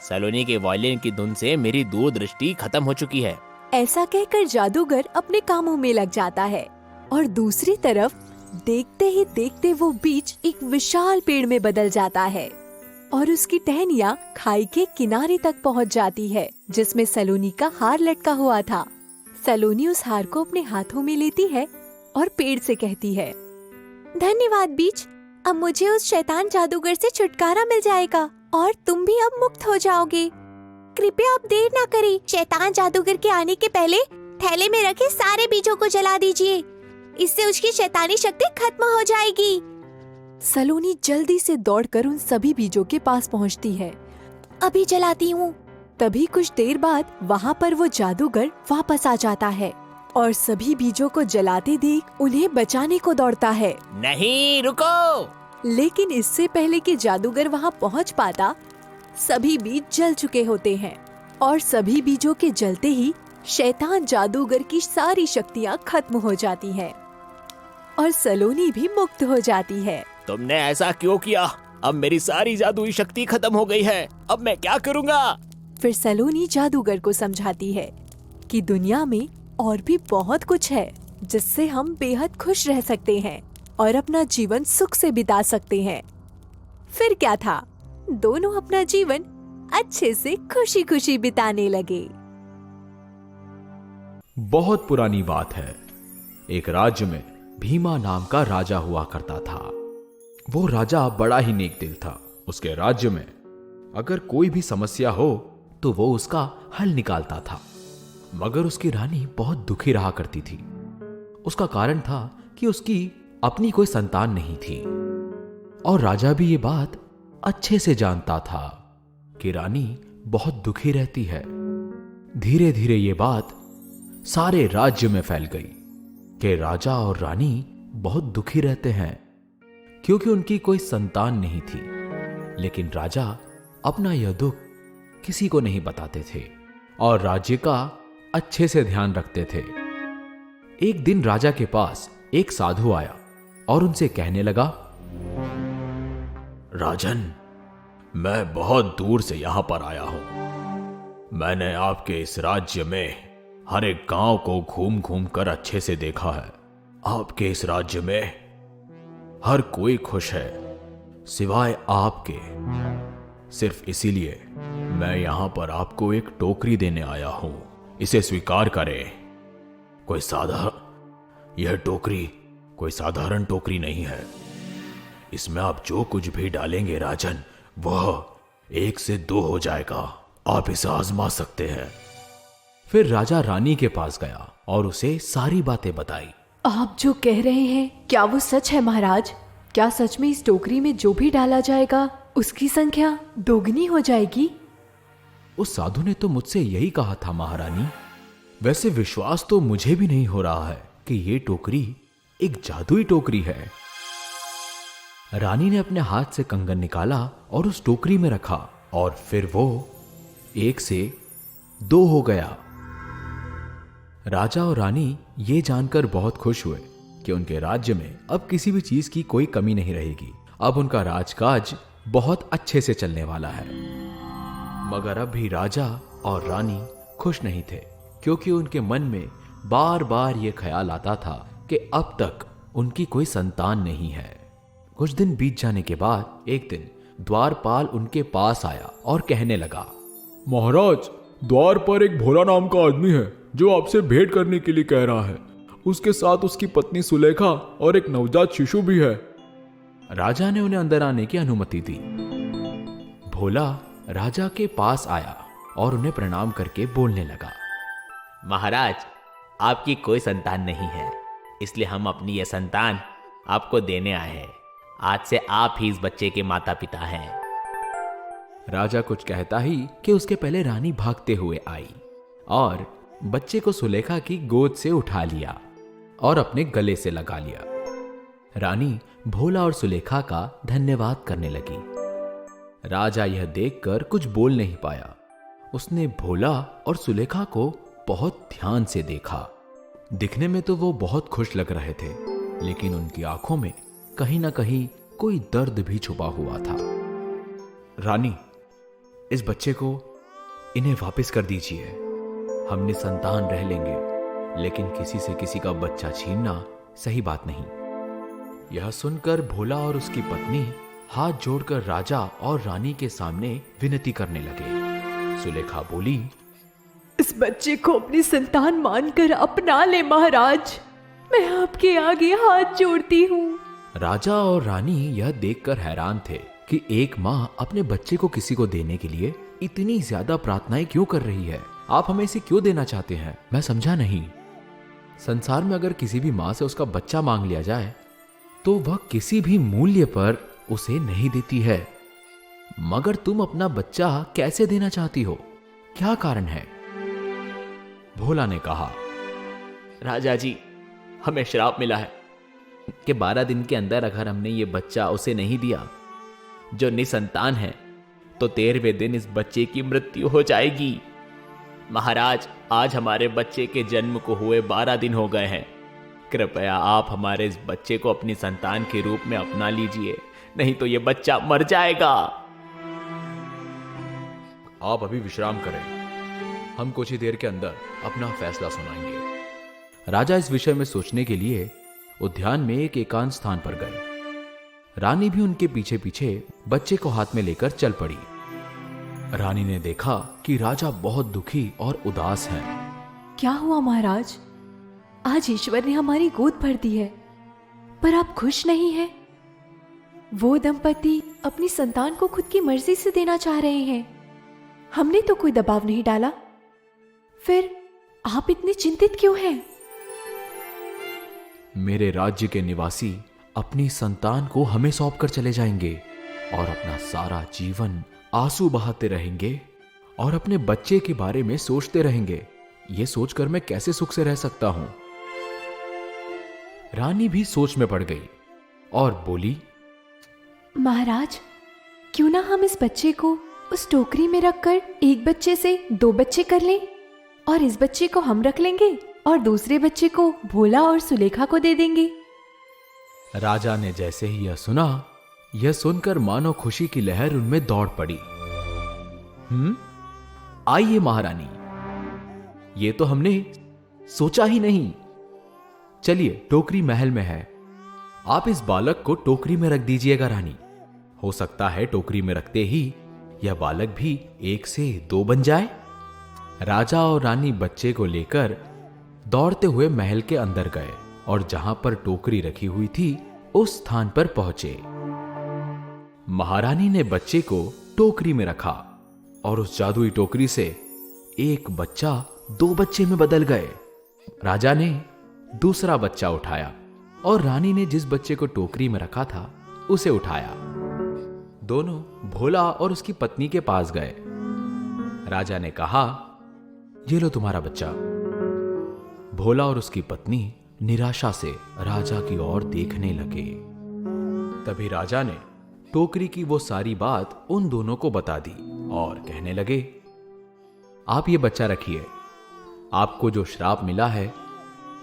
सलोनी के वायलिन की धुन से मेरी दूरदृष्टि खत्म हो चुकी है। ऐसा कहकर जादूगर अपने कामों में लग जाता है, और दूसरी तरफ देखते ही देखते वो बीज एक विशाल पेड़ में बदल जाता है, और उसकी टहनियाँ खाई के किनारे तक पहुँच जाती है, जिसमें सलोनी का हार लटका हुआ था। सलोनी उस हार को अपने हाथों में लेती है और पेड़ से कहती है, धन्यवाद बीज, अब मुझे उस शैतान जादूगर से छुटकारा मिल जाएगा और तुम भी अब मुक्त हो जाओगे। कृपया अब देर ना करें। शैतान जादूगर के आने के पहले थैले में रखे सारे बीजों को जला दीजिए। इससे उसकी शैतानी शक्ति खत्म हो जाएगी। सलोनी जल्दी से दौड़कर उन सभी बीजों के पास पहुंचती है। अभी जलाती हूँ। तभी कुछ देर बाद वहाँ पर वो जादूगर वापस आ जाता है और सभी बीजों को जलाते देख उन्हें बचाने को दौड़ता है। नहीं रुको! लेकिन इससे पहले कि जादूगर वहाँ पहुँच पाता, सभी बीज जल चुके होते हैं, और सभी बीजों के जलते ही शैतान जादूगर की सारी शक्तियाँ खत्म हो जाती हैं और सलोनी भी मुक्त हो जाती है। तुमने ऐसा क्यों किया? अब मेरी सारी जादुई शक्ति खत्म हो गई है। अब मैं क्या करूँगा? फिर सलोनी जादूगर को समझाती है कि दुनिया में और भी बहुत कुछ है जिससे हम बेहद खुश रह सकते हैं और अपना जीवन सुख से बिता सकते हैं। फिर क्या था, दोनों अपना जीवन अच्छे से खुशी खुशी बिताने लगे। बहुत पुरानी बात है। एक राज्य में भीमा नाम का राजा हुआ करता था। वो राजा बड़ा ही नेक दिल था। उसके राज्य में अगर कोई भी समस्या हो तो वो उसका हल निकालता था। मगर उसकी रानी बहुत दुखी रहा करती थी। उसका कारण था कि उसकी अपनी कोई संतान नहीं थी और राजा भी ये बात अच्छे से जानता था कि रानी बहुत दुखी रहती है। धीरे धीरे ये बात सारे राज्य में फैल गई कि राजा और रानी बहुत दुखी रहते हैं क्योंकि उनकी कोई संतान नहीं थी। लेकिन राजा अपना यह दुख किसी को नहीं बताते थे और राज्य का अच्छे से ध्यान रखते थे। एक दिन राजा के पास एक साधु आया और उनसे कहने लगा, राजन, मैं बहुत दूर से यहां पर आया हूं। मैंने आपके इस राज्य में हर एक गांव को घूम घूम कर अच्छे से देखा है। आपके इस राज्य में हर कोई खुश है सिवाय आपके। सिर्फ इसीलिए मैं यहां पर आपको एक टोकरी देने आया हूं। इसे स्वीकार करें। यह टोकरी कोई साधारण टोकरी नहीं है। इसमें आप जो कुछ भी डालेंगे राजन, वह 1 से 2 हो जाएगा। आप इसे आजमा सकते हैं। फिर राजा रानी के पास गया और उसे सारी बातें बताई। आप जो कह रहे हैं क्या वो सच है महाराज? क्या सच में इस टोकरी में जो भी डाला जाएगा उसकी संख्या दोगुनी हो जाएगी? उस साधु ने तो मुझसे यही कहा था महारानी। वैसे विश्वास तो मुझे भी नहीं हो रहा है कि ये टोकरी एक जादुई टोकरी है। रानी ने अपने हाथ से कंगन निकाला और उस टोकरी में रखा और फिर वो 1 से 2 हो गया। राजा और रानी ये जानकर बहुत खुश हुए कि उनके राज्य में अब किसी भी चीज की कोई कमी नहीं रहेगी। अब उनका राजकाज बहुत अच्छे से चलने वाला है। मगर अब भी राजा और रानी खुश नहीं थे क्योंकि उनके मन में बार बार यह ख्याल आता था कि अब तक उनकी कोई संतान नहीं है। कुछ दिन बीत जाने के बाद एक दिन द्वारपाल उनके पास आया और कहने लगा, महाराज, द्वार पर एक भोला नाम का आदमी है जो आपसे भेंट करने के लिए कह रहा है। उसके साथ उसकी पत्नी सुलेखा और एक नवजात शिशु भी है। राजा ने उन्हें अंदर आने की अनुमति दी। भोला राजा के पास आया और उन्हें प्रणाम करके बोलने लगा, महाराज, आपकी कोई संतान नहीं है, इसलिए हम अपनी यह संतान आपको देने आए हैं। आज से आप ही इस बच्चे के माता पिता हैं। राजा कुछ कहता ही कि उसके पहले रानी भागते हुए आई और बच्चे को सुलेखा की गोद से उठा लिया और अपने गले से लगा लिया। रानी भोला और सुलेखा का धन्यवाद करने लगी। राजा यह देखकर कुछ बोल नहीं पाया। उसने भोला और सुलेखा को बहुत ध्यान से देखा। दिखने में तो वो बहुत खुश लग रहे थे, लेकिन उनकी आंखों में कहीं ना कहीं कोई दर्द भी छुपा हुआ था। रानी, इस बच्चे को इन्हें वापस कर दीजिए। हम संतान रह लेंगे, लेकिन किसी से किसी का बच्चा छीनना सही बात नहीं। यह सुनकर भोला और उसकी पत्नी हाथ जोड़कर राजा और रानी के सामने विनती करने लगे। सुलेखा बोली, इस बच्चे को अपनी संतान मानकर अपना ले महाराज। मैं आपके आगे हाथ जोड़ती हूँ। राजा और रानी यह देखकर हैरान थे कि एक माँ अपने बच्चे को किसी को देने के लिए इतनी ज्यादा प्रार्थनाएं क्यों कर रही है। आप हमें इसे क्यों देना चाहते हैं? मैं समझा नहीं। संसार में अगर किसी भी माँ से उसका बच्चा मांग लिया जाए तो वह किसी भी मूल्य पर उसे नहीं देती है, मगर तुम अपना बच्चा कैसे देना चाहती हो? क्या कारण है? भोला ने कहा, राजा जी, हमें श्राप मिला है कि 12 दिन के अंदर अगर हमने ये बच्चा उसे नहीं दिया जो निसंतान है, तो 13वें दिन इस बच्चे की मृत्यु हो जाएगी। महाराज, आज हमारे बच्चे के जन्म को हुए 12 दिन हो गए हैं। कृपया आप हमारे इस बच्चे को अपनी संतान के रूप में अपना लीजिए, नहीं तो ये बच्चा मर जाएगा। आप अभी विश्राम करें, हम कुछ ही देर के अंदर अपना फैसला सुनाएंगे। राजा इस विषय में सोचने के लिए उद्यान में एक एकांत स्थान पर गए। रानी भी उनके पीछे पीछे बच्चे को हाथ में लेकर चल पड़ी। रानी ने देखा कि राजा बहुत दुखी और उदास हैं। क्या हुआ महाराज? आज ईश्वर ने हमारी गोद भर दी है, पर आप खुश नहीं हैं। वो दंपति अपनी संतान को खुद की मर्जी से देना चाह रहे हैं। हमने तो कोई दबाव नहीं डाला। फिर आप इतने चिंतित क्यों हैं? मेरे राज्य के निवासी अपनी संतान को हमें सौंप कर चले जाएंगे और अपना सारा जीवन आंसू बहाते रहेंगे और अपने बच्चे के बारे में सोचते रहेंगे। ये सोचकर मैं कैसे सुख से रह सकता हूं? रानी भी सोच में पड़ गई और बोली, महाराज, क्यों ना हम इस बच्चे को उस टोकरी में रखकर एक बच्चे से 2 बच्चे कर लें और इस बच्चे को हम रख लेंगे और दूसरे बच्चे को भोला और सुलेखा को दे देंगे। राजा ने जैसे ही यह सुनकर मानो खुशी की लहर उनमें दौड़ पड़ी। आइए महारानी, ये तो हमने सोचा ही नहीं। चलिए, टोकरी महल में है, आप इस बालक को टोकरी में रख दीजिएगा रानी। हो सकता है टोकरी में रखते ही यह बालक भी 1 से 2 बन जाए। राजा और रानी बच्चे को लेकर दौड़ते हुए महल के अंदर गए और जहां पर टोकरी रखी हुई थी उस स्थान पर पहुंचे। महारानी ने बच्चे को टोकरी में रखा और उस जादुई टोकरी से एक बच्चा 2 बच्चे में बदल गए। राजा ने दूसरा बच्चा उठाया और रानी ने जिस बच्चे को टोकरी में रखा था उसे उठाया। दोनों भोला और उसकी पत्नी के पास गए। राजा ने कहा, ये लो तुम्हारा बच्चा। भोला और उसकी पत्नी निराशा से राजा की ओर देखने लगे। तभी राजा ने टोकरी की वो सारी बात उन दोनों को बता दी और कहने लगे, आप ये बच्चा रखिए। आपको जो श्राप मिला है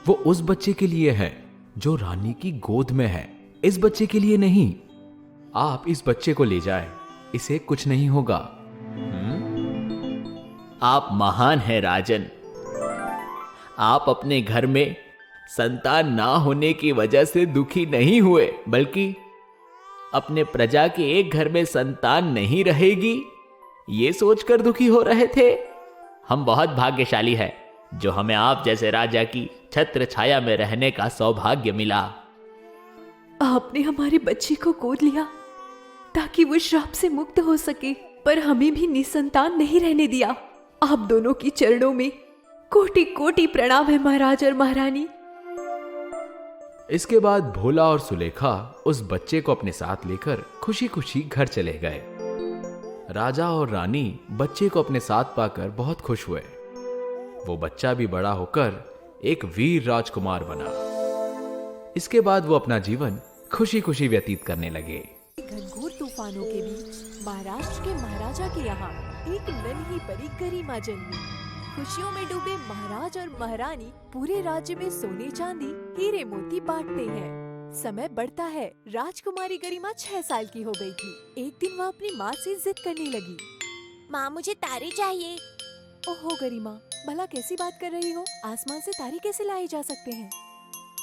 वो उस बच्चे के लिए है जो रानी की गोद में है, इस बच्चे के लिए नहीं। आप इस बच्चे को ले जाएं, इसे कुछ नहीं होगा। आप महान हैं राजन। आप अपने घर में संतान ना होने की वजह से दुखी नहीं हुए, बल्कि अपने प्रजा के एक घर में संतान नहीं रहेगी ये सोचकर दुखी हो रहे थे। हम बहुत भाग्यशाली हैं जो हमें आप जैसे राजा की छत्र छाया में रहने का सौभाग्य मिला। आपने हमारे बच्चे को गोद लिया ताकि वो श्राप से मुक्त हो सके, पर हमें भी निसंतान नहीं रहने दिया। आप दोनों की चरणों में कोटि कोटि प्रणाम है महाराज और महारानी। इसके बाद भोला और सुलेखा उस बच्चे को अपने साथ लेकर खुशी खुशी घर चले गए। राजा और रानी बच्चे को अपने साथ पाकर बहुत खुश हुए। वो बच्चा भी बड़ा होकर एक वीर राजकुमार बना। इसके बाद वो अपना जीवन खुशी खुशी व्यतीत करने लगे। घनघोर तूफानों के बीच महाराष्ट्र के महाराजा के यहाँ एक नन्ही परी गरिमा जन्मी। खुशियों में डूबे महाराज और महारानी पूरे राज्य में सोने चांदी हीरे मोती बांटते हैं। समय बढ़ता है। राजकुमारी गरिमा 6 साल की हो गई थी। एक दिन वह अपनी माँ से जिद करने लगी। माँ, मुझे तारे चाहिए। ओहो गरिमा, भला कैसी बात कर रही हो? आसमान से तारे कैसे लाए जा सकते हैं?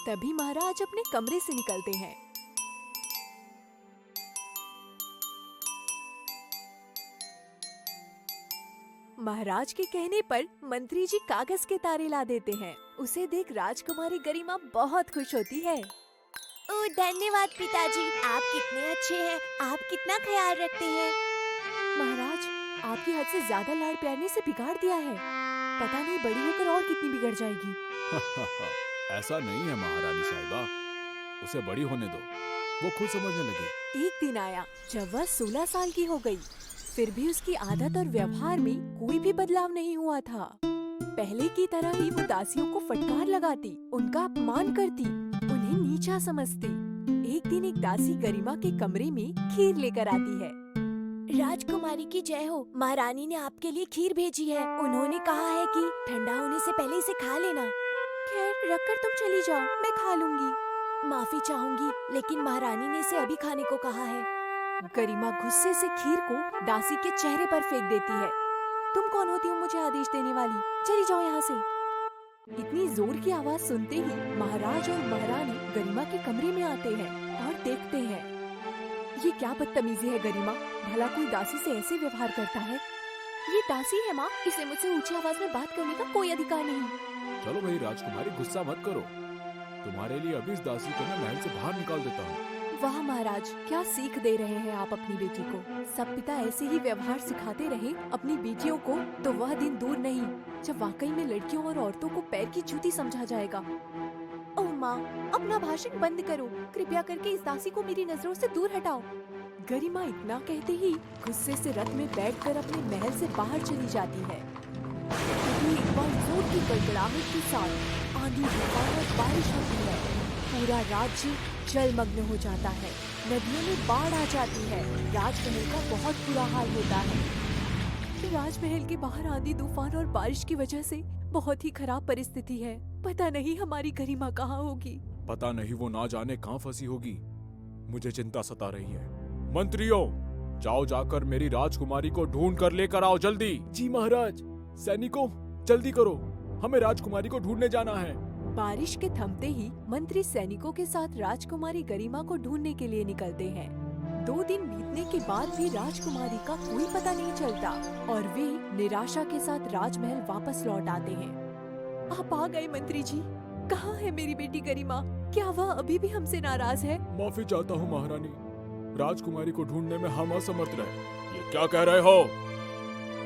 तभी महाराज अपने कमरे से निकलते हैं। महाराज के कहने पर मंत्री जी कागज के तारे ला देते हैं। उसे देख राजकुमारी गरिमा बहुत खुश होती है। ओह, धन्यवाद पिताजी, आप कितने अच्छे हैं। आप कितना ख्याल रखते हैं। महाराज, आपकी हद से ज्यादा लाड़ प्यार ने इसे बिगाड़ दिया है। पता नहीं बड़ी होकर और कितनी बिगड़ जाएगी। ऐसा नहीं है महारानी साहिबा, उसे बड़ी होने दो, वो खुद समझने लगी। एक दिन आया जब वह 16 साल की हो गई। फिर भी उसकी आदत और व्यवहार में कोई भी बदलाव नहीं हुआ था। पहले की तरह ही वो दासियों को फटकार लगाती, उनका अपमान करती, उन्हें नीचा समझती। एक दिन एक दासी गरिमा के कमरे में खीर लेकर आती है। राजकुमारी की जय हो। महारानी ने आपके लिए खीर भेजी है। उन्होंने कहा है कि ठंडा होने से पहले इसे खा लेना। खैर, रखकर तुम चली जाओ, मैं खा लूंगी। माफी चाहूंगी, लेकिन महारानी ने इसे अभी खाने को कहा है। गरिमा गुस्से से खीर को दासी के चेहरे पर फेंक देती है। तुम कौन होती हो मुझे आदेश देने वाली? चली जाओ यहाँ से। इतनी जोर की आवाज सुनते ही महाराज और महारानी गरिमा के कमरे में आते हैं और देखते हैं। ये क्या बदतमीजी है गरिमा, भला कोई दासी से ऐसे व्यवहार करता है? ये दासी है माँ, इसे मुझसे ऊंची आवाज में बात करने का कोई अधिकार नहीं। चलो भाई राजकुमारी, गुस्सा मत करो, तुम्हारे लिए अभी इस दासी को मैं महल से बाहर निकाल देता हूँ। वाह महाराज, क्या सीख दे रहे हैं आप अपनी बेटी को। सब पिता ऐसे ही व्यवहार सिखाते रहे अपनी बेटियों को तो वह दिन दूर नहीं जब वाकई में लड़कियों और औरतों को पैर की जूती समझा जाएगा। ओह माँ, अपना भाषण बंद करो। कृपया करके इस दासी को मेरी नजरों से दूर हटाओ। गरिमा इतना कहते ही गुस्से से रथ में बैठकर अपने महल से बाहर चली जाती है। तभी एक बार जोर की गड़गड़ाहट के साथ आंधी तूफान और बारिश होती है। पूरा राज्य जलमग्न हो जाता है। नदियों में बाढ़ आ जाती है। राजमहल का बहुत बुरा हाल होता है। राजमहल के बाहर आंधी तूफान और बारिश की वजह से बहुत ही खराब परिस्थिति है। पता नहीं हमारी गरिमा कहाँ होगी। पता नहीं वो ना जाने कहाँ फंसी होगी। मुझे चिंता सता रही है। मंत्रियों, जाओ जाकर मेरी राजकुमारी को ढूंढ कर लेकर आओ जल्दी। जी महाराज। सैनिकों, जल्दी करो, हमें राजकुमारी को ढूंढने जाना है। बारिश के थमते ही मंत्री सैनिकों के साथ राजकुमारी गरिमा को ढूंढने के लिए निकलते हैं। 2 दिन बीतने के बाद भी राजकुमारी का कोई पता नहीं चलता और वे निराशा के साथ राजमहल वापस लौट आते हैं। आप आ गए मंत्री जी। कहाँ है मेरी बेटी गरिमा? क्या वह अभी भी हमसे नाराज है? माफी चाहता हूँ महारानी, राजकुमारी को ढूंढने में हम असमर्थ रहे। ये क्या कह रहे हो?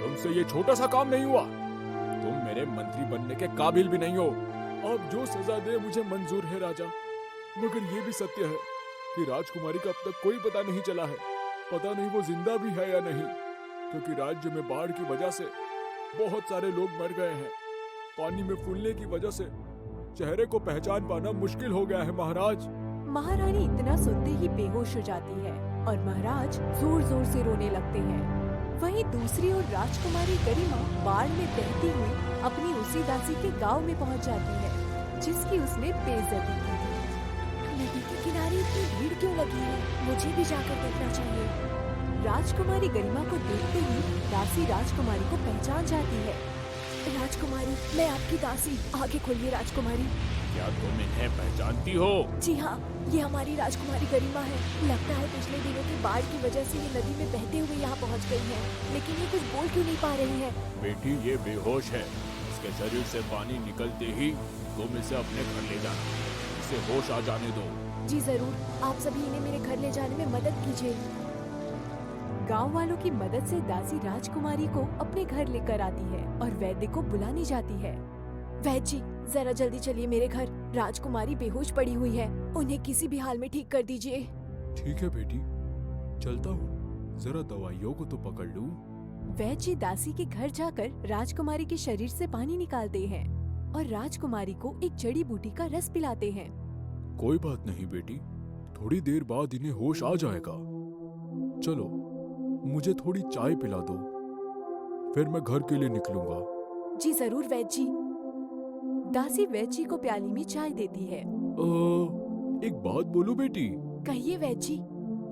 तुमसे ये छोटा सा काम नहीं हुआ। तुम मेरे मंत्री बनने के काबिल भी नहीं हो। आप जो सजा दे मुझे मंजूर है राजा, मगर ये भी सत्य है कि राजकुमारी का अब तक कोई पता नहीं चला है। पता नहीं वो जिंदा भी है या नहीं, क्योंकि राज्य में बाढ़ की वजह से बहुत सारे लोग मर गए हैं। पानी में फूलने की वजह से चेहरे को पहचान पाना मुश्किल हो गया है महाराज। महारानी इतना सुनते ही बेहोश हो जाती है और महाराज जोर जोर से रोने लगते हैं। वहीं दूसरी ओर राजकुमारी गरिमा बाढ़ में बहती हुई अपनी उसी दासी के गांव में पहुंच जाती है जिसकी उसने बेइज्जती की थी। नदी के किनारे इतनी भीड़ क्यों लगी है? मुझे भी जाकर देखना चाहिए। राजकुमारी गरिमा को देखते ही दासी राजकुमारी को पहचान जाती है। राजकुमारी, मैं आपकी दासी। आगे खोलिए राजकुमारी। क्या तुम इन्हें पहचानती हो? जी हाँ, ये हमारी राजकुमारी गरिमा है। लगता है पिछले दिनों की बाढ़ की वजह से ये नदी में बहते हुए यहाँ पहुँच गई हैं, लेकिन ये कुछ बोल क्यों नहीं पा रही हैं? बेटी, ये बेहोश है। इसके शरीर से पानी निकलते ही तुम इसे अपने घर ले जाना। इसे होश आ जाने दो। जी जरूर, आप सभी इन्हें मेरे घर ले जाने में मदद कीजिए। गांव वालों की मदद से दासी राजकुमारी को अपने घर लेकर आती है और वैद्य को बुलाने जाती है। वैद्य जी, जरा जल्दी चलिए मेरे घर। राजकुमारी बेहोश पड़ी हुई है, उन्हें किसी भी हाल में ठीक कर दीजिए। ठीक है बेटी, चलता हूँ। जरा दवाइयों को तो पकड़ लूं। वैद्य जी दासी के घर जाकर राजकुमारी के शरीर से पानी निकालते हैं और राजकुमारी को एक जड़ी बूटी का रस पिलाते हैं। कोई बात नहीं बेटी, थोड़ी देर बाद इन्हें होश आ जाएगा। चलो, मुझे थोड़ी चाय पिला दो, फिर मैं घर के लिए निकलूंगा। जी जरूर वैद्य जी। दासी वैद्य जी को प्याली में चाय देती है। एक बात बोलूं बेटी? कहिए वैद्य जी।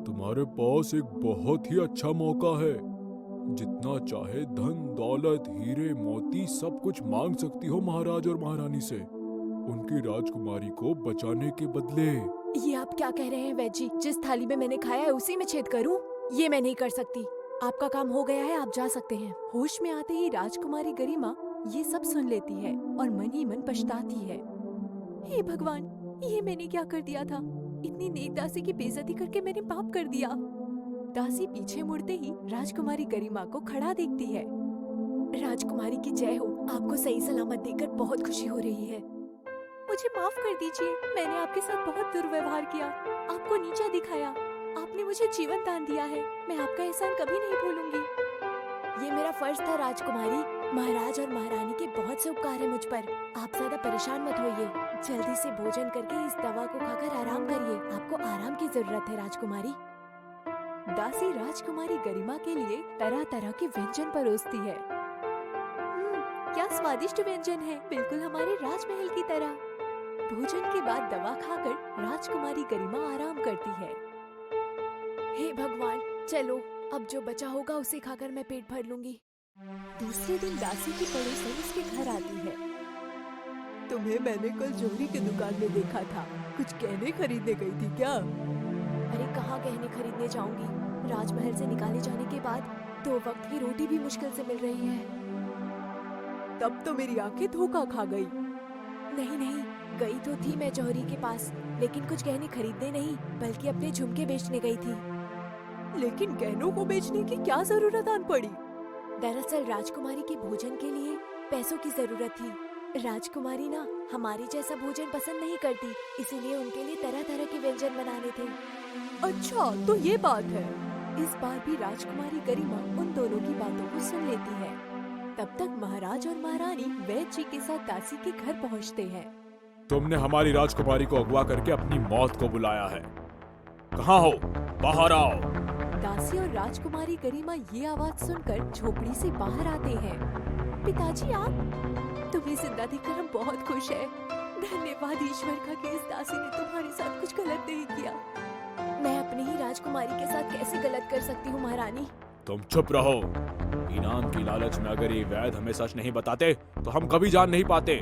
तुम्हारे पास एक बहुत ही अच्छा मौका है। जितना चाहे धन दौलत हीरे मोती सब कुछ मांग सकती हो महाराज और महारानी से, उनकी राजकुमारी को बचाने के बदले। ये आप क्या कह रहे हैं वैद्य जी? जिस थाली में मैंने खाया है उसी में छेद करूं? ये मैं नहीं कर सकती। आपका काम हो गया है, आप जा सकते हैं। होश में आते ही राजकुमारी गरिमा ये सब सुन लेती है और मन ही मन पछताती है। हे भगवान, ये मैंने क्या कर दिया था? इतनी नेक दासी की बेइज्जती करके मैंने पाप कर दिया। दासी पीछे मुड़ते ही राजकुमारी गरिमा को खड़ा देखती है। राजकुमारी की जय हो। आपको सही सलामत देखकर बहुत खुशी हो रही है। मुझे माफ कर दीजिए, मैंने आपके साथ बहुत दुर्व्यवहार किया, आपको नीचा दिखाया। आपने मुझे जीवन दान दिया है, मैं आपका एहसान कभी नहीं भूलूंगी। ये मेरा फर्ज था राजकुमारी। महाराज और महारानी के बहुत से उपकार है मुझ पर। आप ज्यादा परेशान मत होइए। जल्दी से भोजन करके इस दवा को खाकर आराम करिए। आपको आराम की जरूरत है राजकुमारी। दासी राजकुमारी गरिमा के लिए तरह तरह के व्यंजन परोसती है। क्या स्वादिष्ट व्यंजन है, बिल्कुल हमारे राजमहल की तरह। भोजन के बाद दवा खाकर राजकुमारी गरिमा आराम करती है। हे भगवान, चलो अब जो बचा होगा उसे खाकर मैं पेट भर लूंगी। दूसरे दिन दासी की पड़ोसन उसके घर आती है। तुम्हें मैंने कल जोहरी की दुकान में देखा था, कुछ गहने खरीदने गई थी क्या? अरे कहाँ गहने खरीदने जाऊंगी, राजमहल से निकाले जाने के बाद 2 वक्त की रोटी भी मुश्किल से मिल रही है। तब तो मेरी आंखें धोखा खा गई। नहीं नहीं, गई तो थी मैं जौहरी के पास, लेकिन कुछ गहने खरीदने नहीं बल्कि अपने झुमके बेचने गई थी। लेकिन गहनों को बेचने की क्या जरूरत आन पड़ी? दरअसल राजकुमारी के भोजन के लिए पैसों की जरूरत थी। राजकुमारी ना हमारे जैसा भोजन पसंद नहीं करती, इसीलिए उनके लिए तरह तरह के व्यंजन बनाने थे। अच्छा, तो ये बात है। इस बार भी राजकुमारी गरिमा उन दोनों की बातों को सुन लेती है। तब तक महाराज और महारानी वैद्य जी के साथ दासी के घर पहुंचते हैं। तुमने हमारी राजकुमारी को अगवा करके अपनी मौत को बुलाया है। कहाँ हो? बाहर आओ। दासी और राजकुमारी गरिमा ये आवाज सुनकर झोपड़ी से बाहर आते हैं। पिताजी, आप तुम्हें जिंदा देखकर हम बहुत खुश हैं। धन्यवाद ईश्वर का कि इस दासी ने तुम्हारे साथ कुछ गलत नहीं किया। मैं अपनी ही राजकुमारी के साथ कैसे गलत कर सकती हूँ महारानी? तुम चुप रहो। इनाम की लालच में अगर ये वैद्य हमें सच नहीं बताते तो हम कभी जान नहीं पाते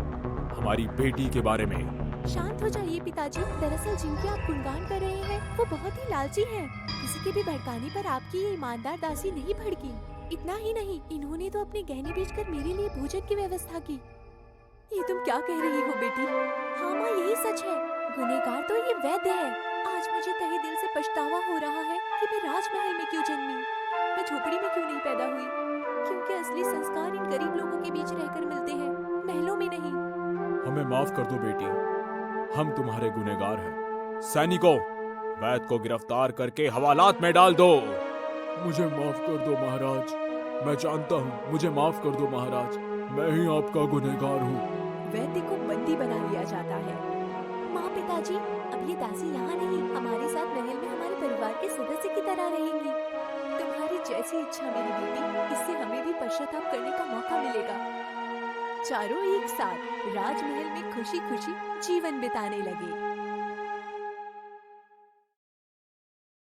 हमारी बेटी के बारे में। शांत हो जाइए पिताजी। दरअसल जिनकी आप गुणगान कर रहे हैं वो बहुत ही लालची हैं। किसी के भी भड़काने पर आपकी ये ईमानदार दासी नहीं भड़की। इतना ही नहीं, इन्होंने तो अपने गहने बेचकर मेरे लिए भोजन की व्यवस्था की। ये तुम क्या कह रही हो बेटी? हाँ माँ, यही सच है। गुनहगार तो ये वैद्य है। आज मुझे तहे दिल से पछतावा हो रहा है कि मैं राजमहल में क्यों जन्मी, मैं झोपड़ी में क्यों नहीं पैदा हुई। क्योंकि असली संस्कार इन गरीब लोगों के बीच रहकर मिलते हैं, महलों में नहीं। हमें माफ कर दो बेटी, हम तुम्हारे गुनहगार हैं। सैनिकों, वैद्य को गिरफ्तार करके हवालात में डाल दो। मुझे माफ कर दो महाराज। मैं जानता हूँ, मुझे माफ कर दो महाराज। मैं ही आपका गुनहगार हूँ। वैद्य को बंदी बना लिया जाता है। माँ, पिताजी, अब ये दासी यहाँ नहीं, हमारे साथ महल में हमारे परिवार के सदस्य की तरह रहेंगी। तुम्हारी जैसी इच्छा मेरी बेटी, इससे हमें भी पश्चाताप करने का मौका मिलेगा। चारों एक साथ राजमहल में खुशी खुशी जीवन बिताने लगे।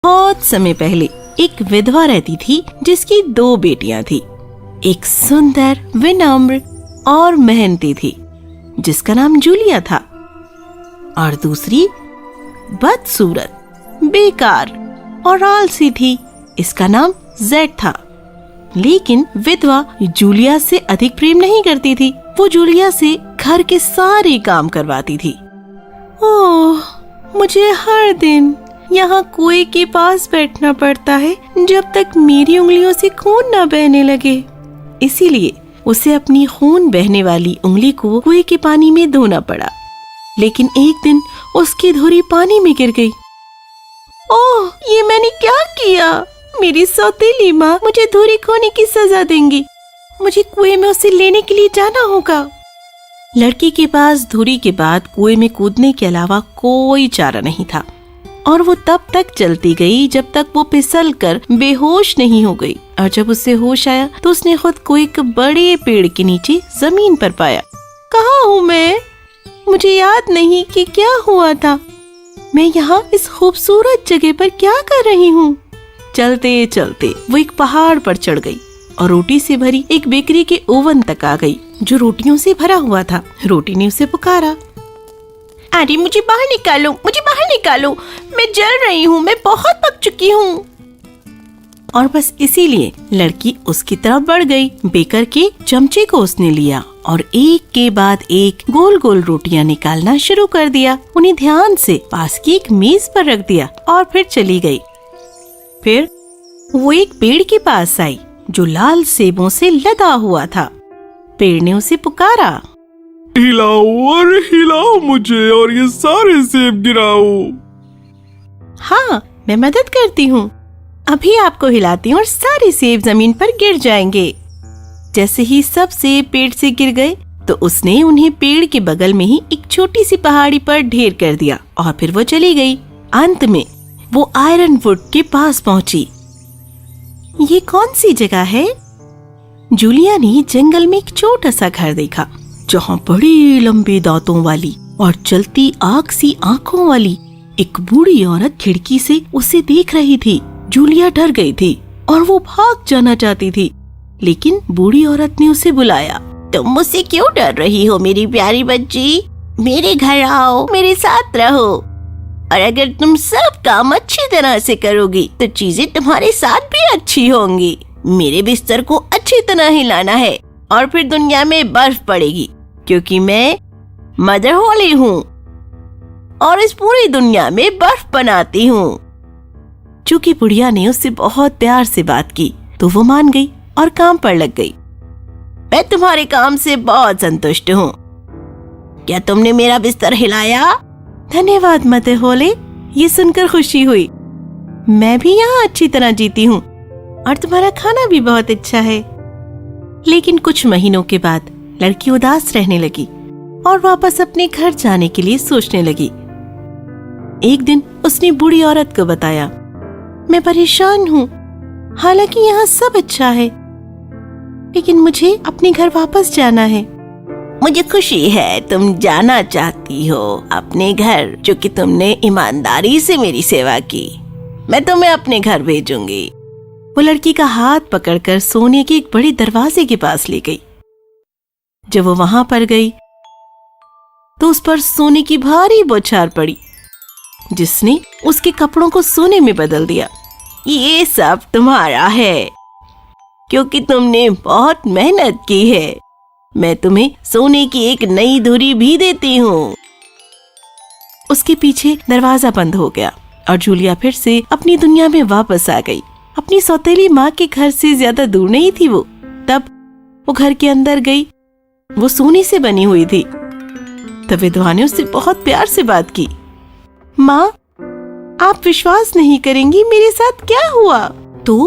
बहुत समय पहले एक विधवा रहती थी जिसकी 2 बेटियां थी। एक सुंदर, विनम्र और मेहनती थी जिसका नाम जूलिया था, और दूसरी बदसूरत, बेकार और आलसी थी, इसका नाम जेड था। लेकिन विधवा जूलिया से अधिक प्रेम नहीं करती थी। वो जूलिया से घर के सारे काम करवाती थी। ओह, मुझे हर दिन यहाँ कुएं के पास बैठना पड़ता है जब तक मेरी उंगलियों से खून न बहने लगे। इसीलिए उसे अपनी खून बहने वाली उंगली को कुएं के पानी में धोना पड़ा। लेकिन एक दिन उसकी धुरी पानी में गिर गई। ओह, ये मैंने क्या किया? मेरी सौतेली माँ मुझे धुरी खोने की सजा देंगी। मुझे कुएं में उसे लेने के लिए जाना होगा। लड़की के पास धुरी के बाद कुएं में कूदने के अलावा कोई चारा नहीं था, और वो तब तक चलती गई जब तक वो फिसल कर बेहोश नहीं हो गई। और जब उसे होश आया तो उसने खुद को एक बड़े पेड़ के नीचे जमीन पर पाया। कहाँ हूँ मैं? मुझे याद नहीं कि क्या हुआ था। मैं यहाँ इस खूबसूरत जगह पर क्या कर रही हूँ? चलते चलते वो एक पहाड़ पर चढ़ गई और रोटी से भरी एक बेकरी के ओवन तक आ गई जो रोटियों से भरा हुआ था। रोटी ने उसे पुकारा, अरे मुझे बाहर निकालो, मुझे बाहर निकालो, मैं जल रही हूँ, मैं बहुत पक चुकी हूँ। और बस इसीलिए लड़की उसकी तरफ बढ़ गई। बेकर के चमचे को उसने लिया और एक के बाद एक गोल गोल रोटियां निकालना शुरू कर दिया। उन्हें ध्यान से पास की एक मेज पर रख दिया और फिर चली गई। फिर वो एक पेड़ के पास आई जो लाल सेबों से लदा हुआ था। पेड़ ने उसे पुकारा, हिलाओ और हिलाओ मुझे और ये सारे सेब गिराओ। हाँ, मैं मदद करती हूँ। अभी आपको हिलाती हूँ और सारे सेब जमीन पर गिर जाएंगे। जैसे ही सब सेब पेड़ से गिर गए तो उसने उन्हें पेड़ के बगल में ही एक छोटी सी पहाड़ी पर ढेर कर दिया और फिर वो चली गई। अंत में वो आयरन वुड के पास पहुंची। ये कौन सी जगह है? जूलिया ने जंगल में एक छोटा सा घर देखा जहाँ बड़े लंबे दांतों वाली और चलती आग सी आंखों वाली एक बूढ़ी औरत खिड़की से उसे देख रही थी। जूलिया डर गई थी और वो भाग जाना चाहती थी, लेकिन बूढ़ी औरत ने उसे बुलाया। तुम मुझसे क्यों डर रही हो मेरी प्यारी बच्ची? मेरे घर आओ, मेरे साथ रहो, और अगर तुम सब काम अच्छी तरह से करोगी तो चीजें तुम्हारे साथ भी अच्छी होंगी। मेरे बिस्तर को अच्छी तरह हिलाना है और फिर दुनिया में बर्फ पड़ेगी, क्योंकि मैं मदर होली हूँ और इस पूरी दुनिया में बर्फ बनाती हूँ। चूंकि बुढ़िया ने उससे बहुत प्यार से बात की तो वो मान गई और काम पर लग गई। मैं तुम्हारे काम से बहुत संतुष्ट हूँ। क्या तुमने मेरा बिस्तर हिलाया? धन्यवाद मदर होली, ये सुनकर खुशी हुई। मैं भी यहाँ अच्छी तरह जीती हूँ और तुम्हारा खाना भी बहुत अच्छा है। लेकिन कुछ महीनों के बाद लड़की उदास रहने लगी और वापस अपने घर जाने के लिए सोचने लगी। एक दिन उसने बूढ़ी औरत को बताया, मैं परेशान हूँ, हालांकि यहाँ सब अच्छा है, लेकिन मुझे अपने घर वापस जाना है। मुझे खुशी है तुम जाना चाहती हो अपने घर, क्योंकि तुमने ईमानदारी से मेरी सेवा की। मैं तुम्हें अपने घर भेजूंगी। वो लड़की का हाथ पकड़कर सोने के एक बड़े दरवाजे के पास ले गई। जब वो वहां पर गई तो उस पर सोने की भारी बौछार पड़ी, जिसने उसके कपड़ों को सोने में बदल दिया। ये सब तुम्हारा है, क्योंकि तुमने बहुत मेहनत की है। मैं तुम्हें सोने की एक नई धुरी भी देती हूँ। उसके पीछे दरवाजा बंद हो गया और जूलिया फिर से अपनी दुनिया में वापस आ गई। अपनी सौतेली माँ के घर से ज्यादा दूर नहीं थी वो। तब वो घर के अंदर गई। वो सोने से बनी हुई थी। तब विधवा ने उससे बहुत प्यार से बात की। माँ, आप विश्वास नहीं करेंगी मेरे साथ क्या हुआ। तो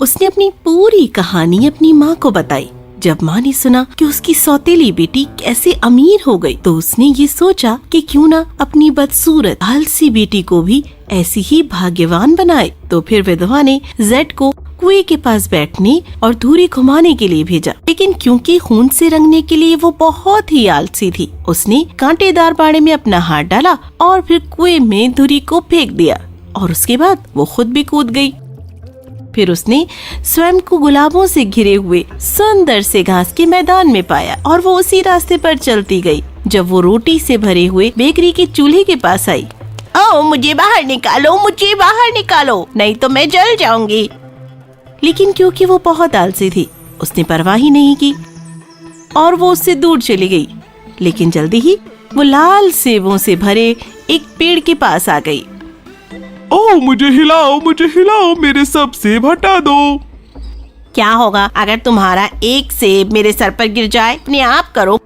उसने अपनी पूरी कहानी अपनी माँ को बताई। जब माँ ने सुना कि उसकी सौतेली बेटी कैसे अमीर हो गई, तो उसने ये सोचा कि क्यों ना अपनी बदसूरत आलसी बेटी को भी ऐसी ही भाग्यवान बनाए। तो फिर विधवा ने जेड को कुएं के पास बैठने और धुरी घुमाने के लिए भेजा। लेकिन क्योंकि खून से रंगने के लिए वो बहुत ही आलसी थी, उसने कांटेदार बाड़े में अपना हाथ डाला और फिर कुएं में धुरी को फेंक दिया और उसके बाद वो खुद भी कूद गई। फिर उसने स्वयं को गुलाबों से घिरे हुए सुंदर से घास के मैदान में पाया और वो उसी रास्ते पर चलती गई। जब वो रोटी से भरे हुए बेकरी के चूल्हे के पास आई, ओ मुझे बाहर निकालो, मुझे बाहर निकालो, नहीं तो मैं जल जाऊंगी। लेकिन क्योंकि वो बहुत आलसी थी, उसने परवाह ही नहीं की और वो उससे दूर चली गई। लेकिन जल्दी ही वो लाल सेबों से भरे एक पेड़ के पास आ गई। ओ मुझे हिलाओ, मेरे सब सेब हटा दो। क्या होगा अगर तुम्हारा एक सेब मेरे सर पर गिर जाए? अपने आप करो।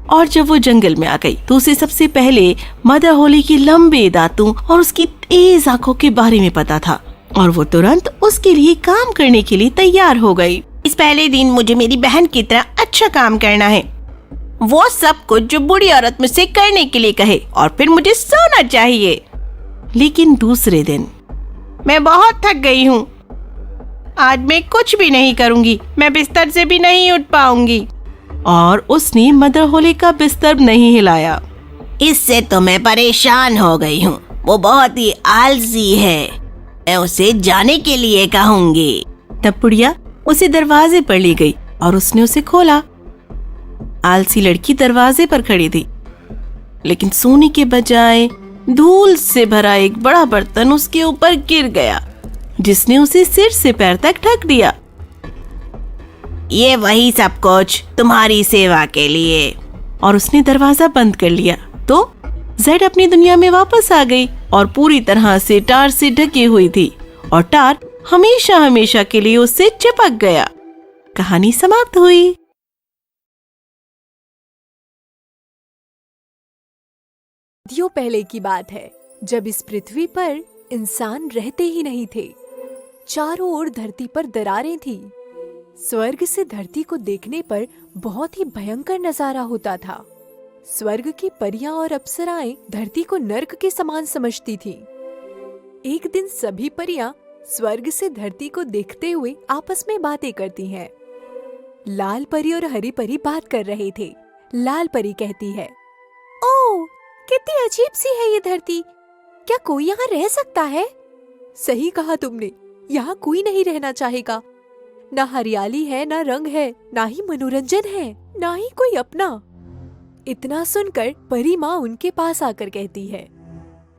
और जब वो जंगल में आ गई तो उसे सबसे पहले मदर होली की लंबे दांतों और उसकी तेज आंखों के बारे में पता था और वो तुरंत उसके लिए काम करने के लिए तैयार हो गई। इस पहले दिन मुझे मेरी बहन की तरह अच्छा काम करना है, वो सब कुछ जो बूढ़ी औरत मुझसे करने के लिए कहे, और फिर मुझे सोना चाहिए। लेकिन दूसरे दिन, मैं बहुत थक गई हूँ, आज मैं कुछ भी नहीं करूँगी, मैं बिस्तर से भी नहीं उठ पाऊंगी। और उसने मदर होली का बिस्तर नहीं हिलाया। इससे तो मैं परेशान हो गई हूँ, वो बहुत ही आलसी है, मैं उसे जाने के लिए कहूँगी। तब बुढ़िया उसे दरवाजे पर ले गई और उसने उसे खोला। आलसी लड़की दरवाजे पर खड़ी थी, लेकिन सोने के बजाय धूल से भरा एक बड़ा बर्तन उसके ऊपर गिर गया, जिसने उसे सिर से पैर तक ढक दिया। ये वही सब कुछ तुम्हारी सेवा के लिए। और उसने दरवाजा बंद कर लिया। तो जेड अपनी दुनिया में वापस आ गई और पूरी तरह से टार से ढकी हुई थी और टार हमेशा हमेशा के लिए उससे चिपक गया। कहानी समाप्त हुई। सदियों पहले की बात है, जब इस पृथ्वी पर इंसान रहते ही नहीं थे। चारों ओर धरती पर दरारें थी। स्वर्ग से धरती को देखने पर बहुत ही भयंकर नजारा होता था। स्वर्ग की परियां और अप्सराएं धरती को नर्क के समान समझती थीं। एक दिन सभी परियां स्वर्ग से धरती को देखते हुए आपस में बातें करती हैं। लाल परी और हरी परी बात कर रहे थे। लाल परी कहती है, ओह, कितनी अजीब सी है ये धरती, क्या कोई यहाँ रह सकता है? सही कहा तुमने, यहाँ कोई नहीं रहना चाहेगा। ना हरियाली है, ना रंग है, ना ही मनोरंजन है, ना ही कोई अपना। इतना सुनकर परी माँ उनके पास आकर कहती है,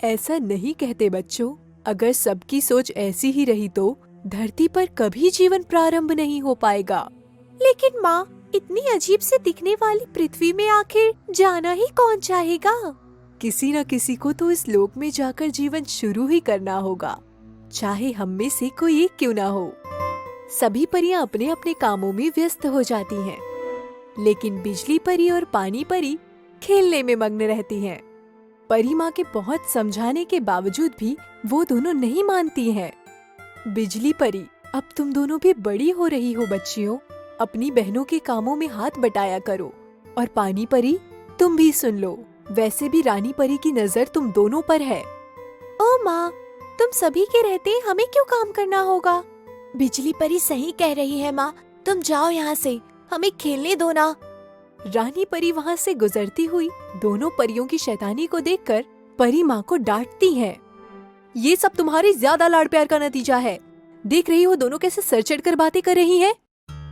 ऐसा नहीं कहते बच्चों, अगर सबकी सोच ऐसी ही रही तो धरती पर कभी जीवन प्रारंभ नहीं हो पाएगा। लेकिन माँ, इतनी अजीब से दिखने वाली पृथ्वी में आखिर जाना ही कौन चाहेगा? किसी न किसी को तो इस लोक में जाकर जीवन शुरू ही करना होगा, चाहे हम में से कोई एक क्यों ना हो। सभी परियां अपने अपने कामों में व्यस्त हो जाती हैं, लेकिन बिजली परी और पानी परी खेलने में मग्न रहती हैं। परी माँ के बहुत समझाने के बावजूद भी वो दोनों नहीं मानती हैं। बिजली परी, अब तुम दोनों भी बड़ी हो रही हो बच्चियों, अपनी बहनों के कामों में हाथ बटाया करो। और पानी परी, तुम भी सुन लो, वैसे भी रानी परी की नजर तुम दोनों पर है। ओ माँ, तुम सभी के रहते हमें क्यों काम करना होगा? बिजली परी सही कह रही है माँ, तुम जाओ यहाँ से, हमें खेलने दो ना। रानी परी वहाँ से गुजरती हुई दोनों परियों की शैतानी को देखकर परी माँ को डांटती है। ये सब तुम्हारी ज्यादा लाड़ प्यार का नतीजा है। देख रही हो दोनों कैसे सर चढ़कर बातें कर रही हैं।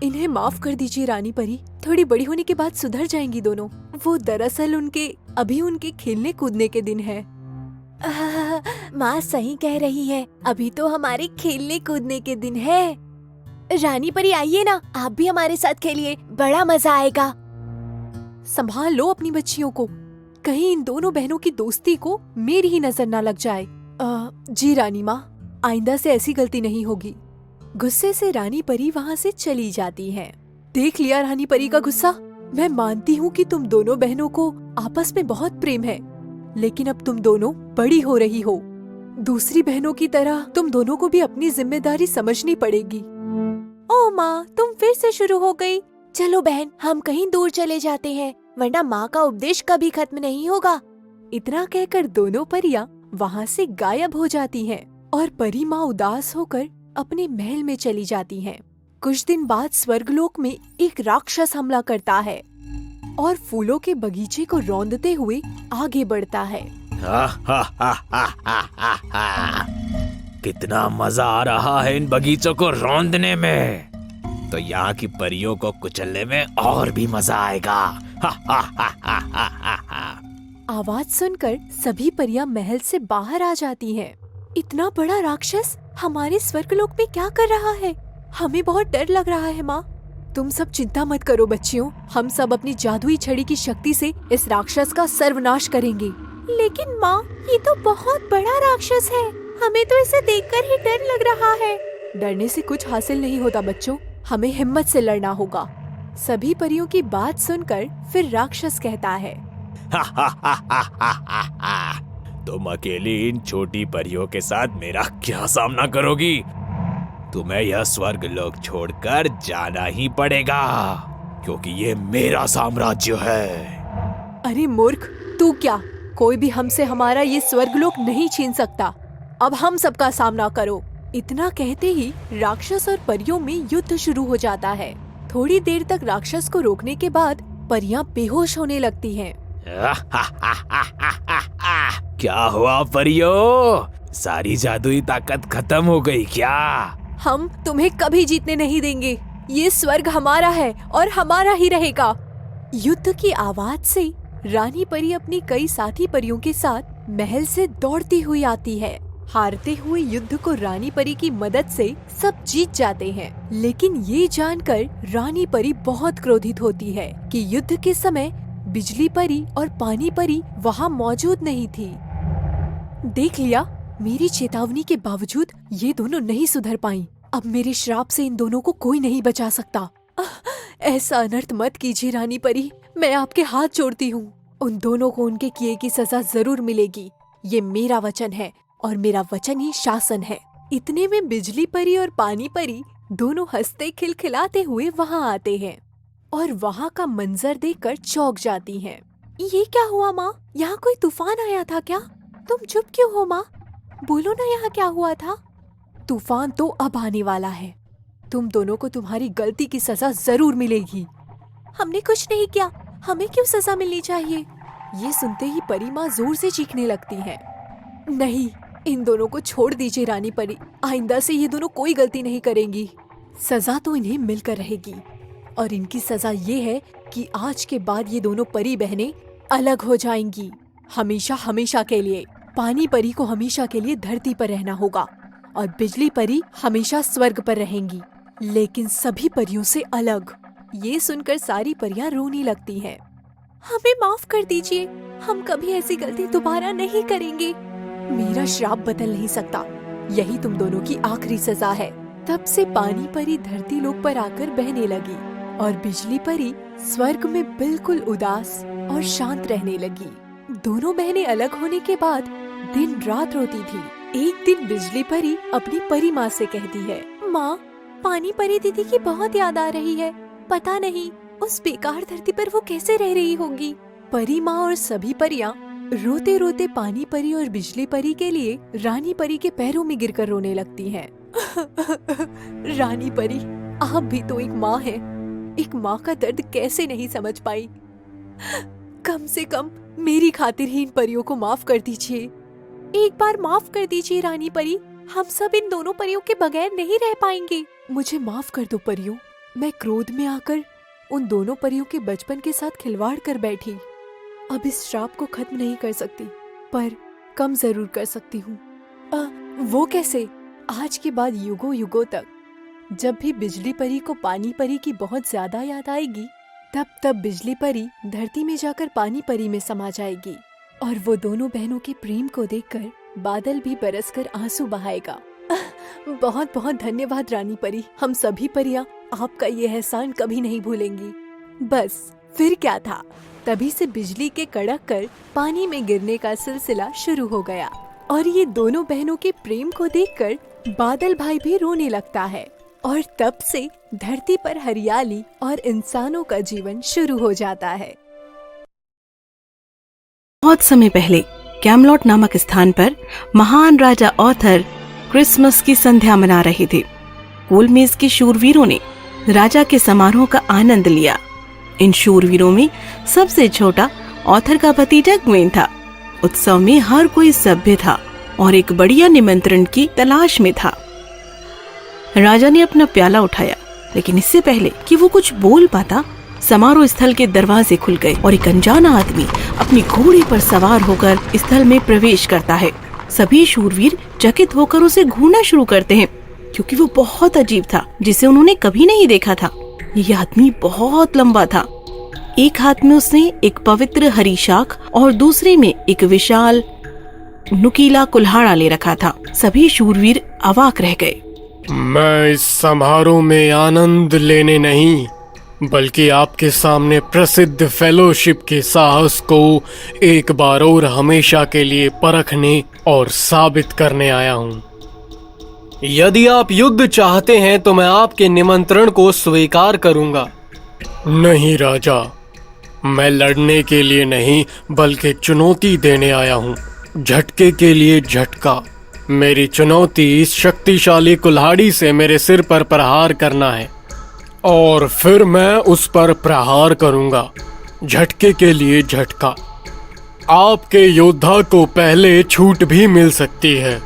इन्हें माफ कर दीजिए रानी परी, थोड़ी बड़ी होने के बाद सुधर जाएंगी दोनों। वो दरअसल अभी उनके खेलने कूदने के दिन है। माँ सही कह रही है, अभी तो हमारे खेलने कूदने के दिन है। रानी परी आइए ना, आप भी हमारे साथ खेलिए, बड़ा मजा आएगा। संभाल लो अपनी बच्चियों को, कहीं इन दोनों बहनों की दोस्ती को मेरी ही नजर ना लग जाए। जी रानी माँ, आइंदा से ऐसी गलती नहीं होगी। गुस्से से रानी परी वहाँ से चली जाती है। देख लिया रानी परी का गुस्सा। मैं मानती हूँ कि तुम दोनों बहनों को आपस में बहुत प्रेम है, लेकिन अब तुम दोनों बड़ी हो रही हो। दूसरी बहनों की तरह तुम दोनों को भी अपनी जिम्मेदारी समझनी पड़ेगी। ओ माँ, तुम फिर से शुरू हो गई। चलो बहन, हम कहीं दूर चले जाते हैं, वरना माँ का उपदेश कभी खत्म नहीं होगा। इतना कहकर दोनों परियां वहाँ से गायब हो जाती हैं और परी माँ उदास होकर अपने महल में चली जाती हैं। कुछ दिन बाद स्वर्गलोक में एक राक्षस हमला करता है और फूलों के बगीचे को रौंदते हुए आगे बढ़ता है। कितना मजा आ रहा है इन बगीचों को रौंदने में, तो यहाँ की परियों को कुचलने में और भी मजा आएगा। आवाज सुनकर सभी परियां महल से बाहर आ जाती हैं। इतना बड़ा राक्षस हमारे स्वर्गलोक में क्या कर रहा है? हमें बहुत डर लग रहा है माँ। तुम सब चिंता मत करो बच्चियों, हम सब अपनी जादुई छड़ी की शक्ति से इस राक्षस का सर्वनाश करेंगे। लेकिन माँ, ये तो बहुत बड़ा राक्षस है, हमें तो इसे देखकर ही डर लग रहा है। डरने से कुछ हासिल नहीं होता बच्चों, हमें हिम्मत से लड़ना होगा। सभी परियों की बात सुनकर फिर राक्षस कहता है, तुम अकेली इन छोटी परियों के साथ मेरा क्या सामना करोगी? तुम्हें यह स्वर्ग लोक छोड़कर जाना ही पड़ेगा, क्योंकि ये मेरा साम्राज्य है। अरे मूर्ख, तू क्या, कोई भी हमसे हमारा ये स्वर्गलोक नहीं छीन सकता। अब हम सबका सामना करो। इतना कहते ही राक्षस और परियों में युद्ध शुरू हो जाता है। थोड़ी देर तक राक्षस को रोकने के बाद परियां बेहोश होने लगती हैं। क्या हुआ परियों? सारी जादुई ताकत खत्म हो गई क्या? हम तुम्हें कभी जीतने नहीं देंगे। ये स्वर्ग हमारा है और हमारा ही रहेगा। युद्ध की आवाज से रानी परी अपनी कई साथी परियों के साथ महल से दौड़ती हुई आती है। हारते हुए युद्ध को रानी परी की मदद से सब जीत जाते हैं, लेकिन ये जानकर रानी परी बहुत क्रोधित होती है कि युद्ध के समय बिजली परी और पानी परी वहाँ मौजूद नहीं थी। देख लिया, मेरी चेतावनी के बावजूद ये दोनों नहीं सुधर पाईं। अब मेरे श्राप से इन दोनों को कोई नहीं बचा सकता। ऐसा अनर्थ मत कीजिए रानी परी, मैं आपके हाथ जोड़ती हूँ। उन दोनों को उनके किए की सजा जरूर मिलेगी। ये मेरा वचन है और मेरा वचन ही शासन है। इतने में बिजली परी और पानी परी दोनों हंसते खिलखिलाते हुए वहाँ आते हैं और वहाँ का मंजर देखकर चौंक जाती हैं। ये क्या हुआ माँ? यहाँ कोई तूफान आया था क्या? तुम चुप क्यों हो माँ? बोलो ना, यहाँ क्या हुआ था? तूफान तो अब आने वाला है। तुम दोनों को तुम्हारी गलती की सजा जरूर मिलेगी। हमने कुछ नहीं किया, हमें क्यों सजा मिलनी चाहिए? ये सुनते ही परी माँ जोर से चीखने लगती है। नहीं, इन दोनों को छोड़ दीजिए रानी परी, आइंदा से ये दोनों कोई गलती नहीं करेंगी। सजा तो इन्हें मिलकर रहेगी और इनकी सजा ये है कि आज के बाद ये दोनों परी बहनें अलग हो जाएंगी, हमेशा हमेशा के लिए। पानी परी को हमेशा के लिए धरती पर रहना होगा और बिजली परी हमेशा स्वर्ग पर रहेंगी, लेकिन सभी परियों से अलग। ये सुनकर सारी परियां रोने लगती हैं। हमें माफ कर दीजिए, हम कभी ऐसी गलती दोबारा नहीं करेंगे। मेरा श्राप बदल नहीं सकता, यही तुम दोनों की आखिरी सजा है। तब से पानी परी धरती लोक पर आकर बहने लगी और बिजली परी स्वर्ग में बिल्कुल उदास और शांत रहने लगी। दोनों बहनें अलग होने के बाद दिन रात रोती थी। एक दिन बिजली परी अपनी परी माँ से कहती है, माँ, पानी परी दीदी की बहुत याद आ रही है। पता नहीं उस बेकार धरती पर वो कैसे रह रही होगी। परी माँ और सभी परियां रोते रोते पानी परी और बिजली परी के लिए रानी परी के पैरों में गिरकर रोने लगती हैं। रानी परी, आप भी तो एक माँ हैं। एक माँ का दर्द कैसे नहीं समझ पाई। कम से कम मेरी खातिर ही इन परियों को माफ कर दीजिए। एक बार माफ कर दीजिए रानी परी, हम सब इन दोनों परियों के बगैर नहीं रह पाएंगे। मुझे माफ कर दो परियों, मैं क्रोध में आकर उन दोनों परियों के बचपन के साथ खिलवाड़ कर बैठी। अब इस श्राप को खत्म नहीं कर सकती, पर कम जरूर कर सकती हूँ। वो कैसे? आज के बाद युगों युगों तक जब भी बिजली परी को पानी परी की बहुत ज्यादा याद आएगी, तब बिजली परी धरती में जाकर पानी परी में समा जाएगी और वो दोनों बहनों के प्रेम को देखकर बादल भी बरसकर आंसू बहाएगा। बहुत बहुत धन्यवाद रानी परी, हम सभी परियां आपका ये एहसान कभी नहीं भूलेंगी। बस फिर क्या था, तभी से बिजली के कड़क कर पानी में गिरने का सिलसिला शुरू हो गया और ये दोनों बहनों के प्रेम को देखकर बादल भाई भी रोने लगता है और तब से धरती पर हरियाली और इंसानों का जीवन शुरू हो जाता है। बहुत समय पहले कैमलॉट नामक स्थान पर महान राजा ऑथर क्रिसमस की संध्या मना रहे थे। कोलमेज के शूरवीरों ने राजा के समारोह का आनंद लिया। इन शूरवीरों में सबसे छोटा ऑथर का भतीजा ग्वेन था। उत्सव में हर कोई सभ्य था और एक बढ़िया निमंत्रण की तलाश में था। राजा ने अपना प्याला उठाया, लेकिन इससे पहले कि वो कुछ बोल पाता, समारोह स्थल के दरवाजे खुल गए और एक अनजाना आदमी अपनी घोड़े पर सवार होकर स्थल में प्रवेश करता है। सभी शूरवीर चकित होकर उसे घूरना शुरू करते हैं, क्योंकि वो बहुत अजीब था, जिसे उन्होंने कभी नहीं देखा था। ये आदमी बहुत लंबा था। एक हाथ में उसने एक पवित्र हरी शाख और दूसरे में एक विशाल नुकीला कुल्हाड़ा ले रखा था। सभी शूरवीर अवाक रह गए। मैं इस समारोह में आनंद लेने नहीं, बल्कि आपके सामने प्रसिद्ध फेलोशिप के साहस को एक बार और हमेशा के लिए परखने और साबित करने आया हूँ। यदि आप युद्ध चाहते हैं तो मैं आपके निमंत्रण को स्वीकार करूंगा। नहीं राजा, मैं लड़ने के लिए नहीं बल्कि चुनौती देने आया हूँ। झटके के लिए झटका। मेरी चुनौती इस शक्तिशाली कुल्हाड़ी से मेरे सिर पर प्रहार करना है और फिर मैं उस पर प्रहार करूंगा। झटके के लिए झटका। आपके योद्धा को पहले छूट भी मिल सकती है।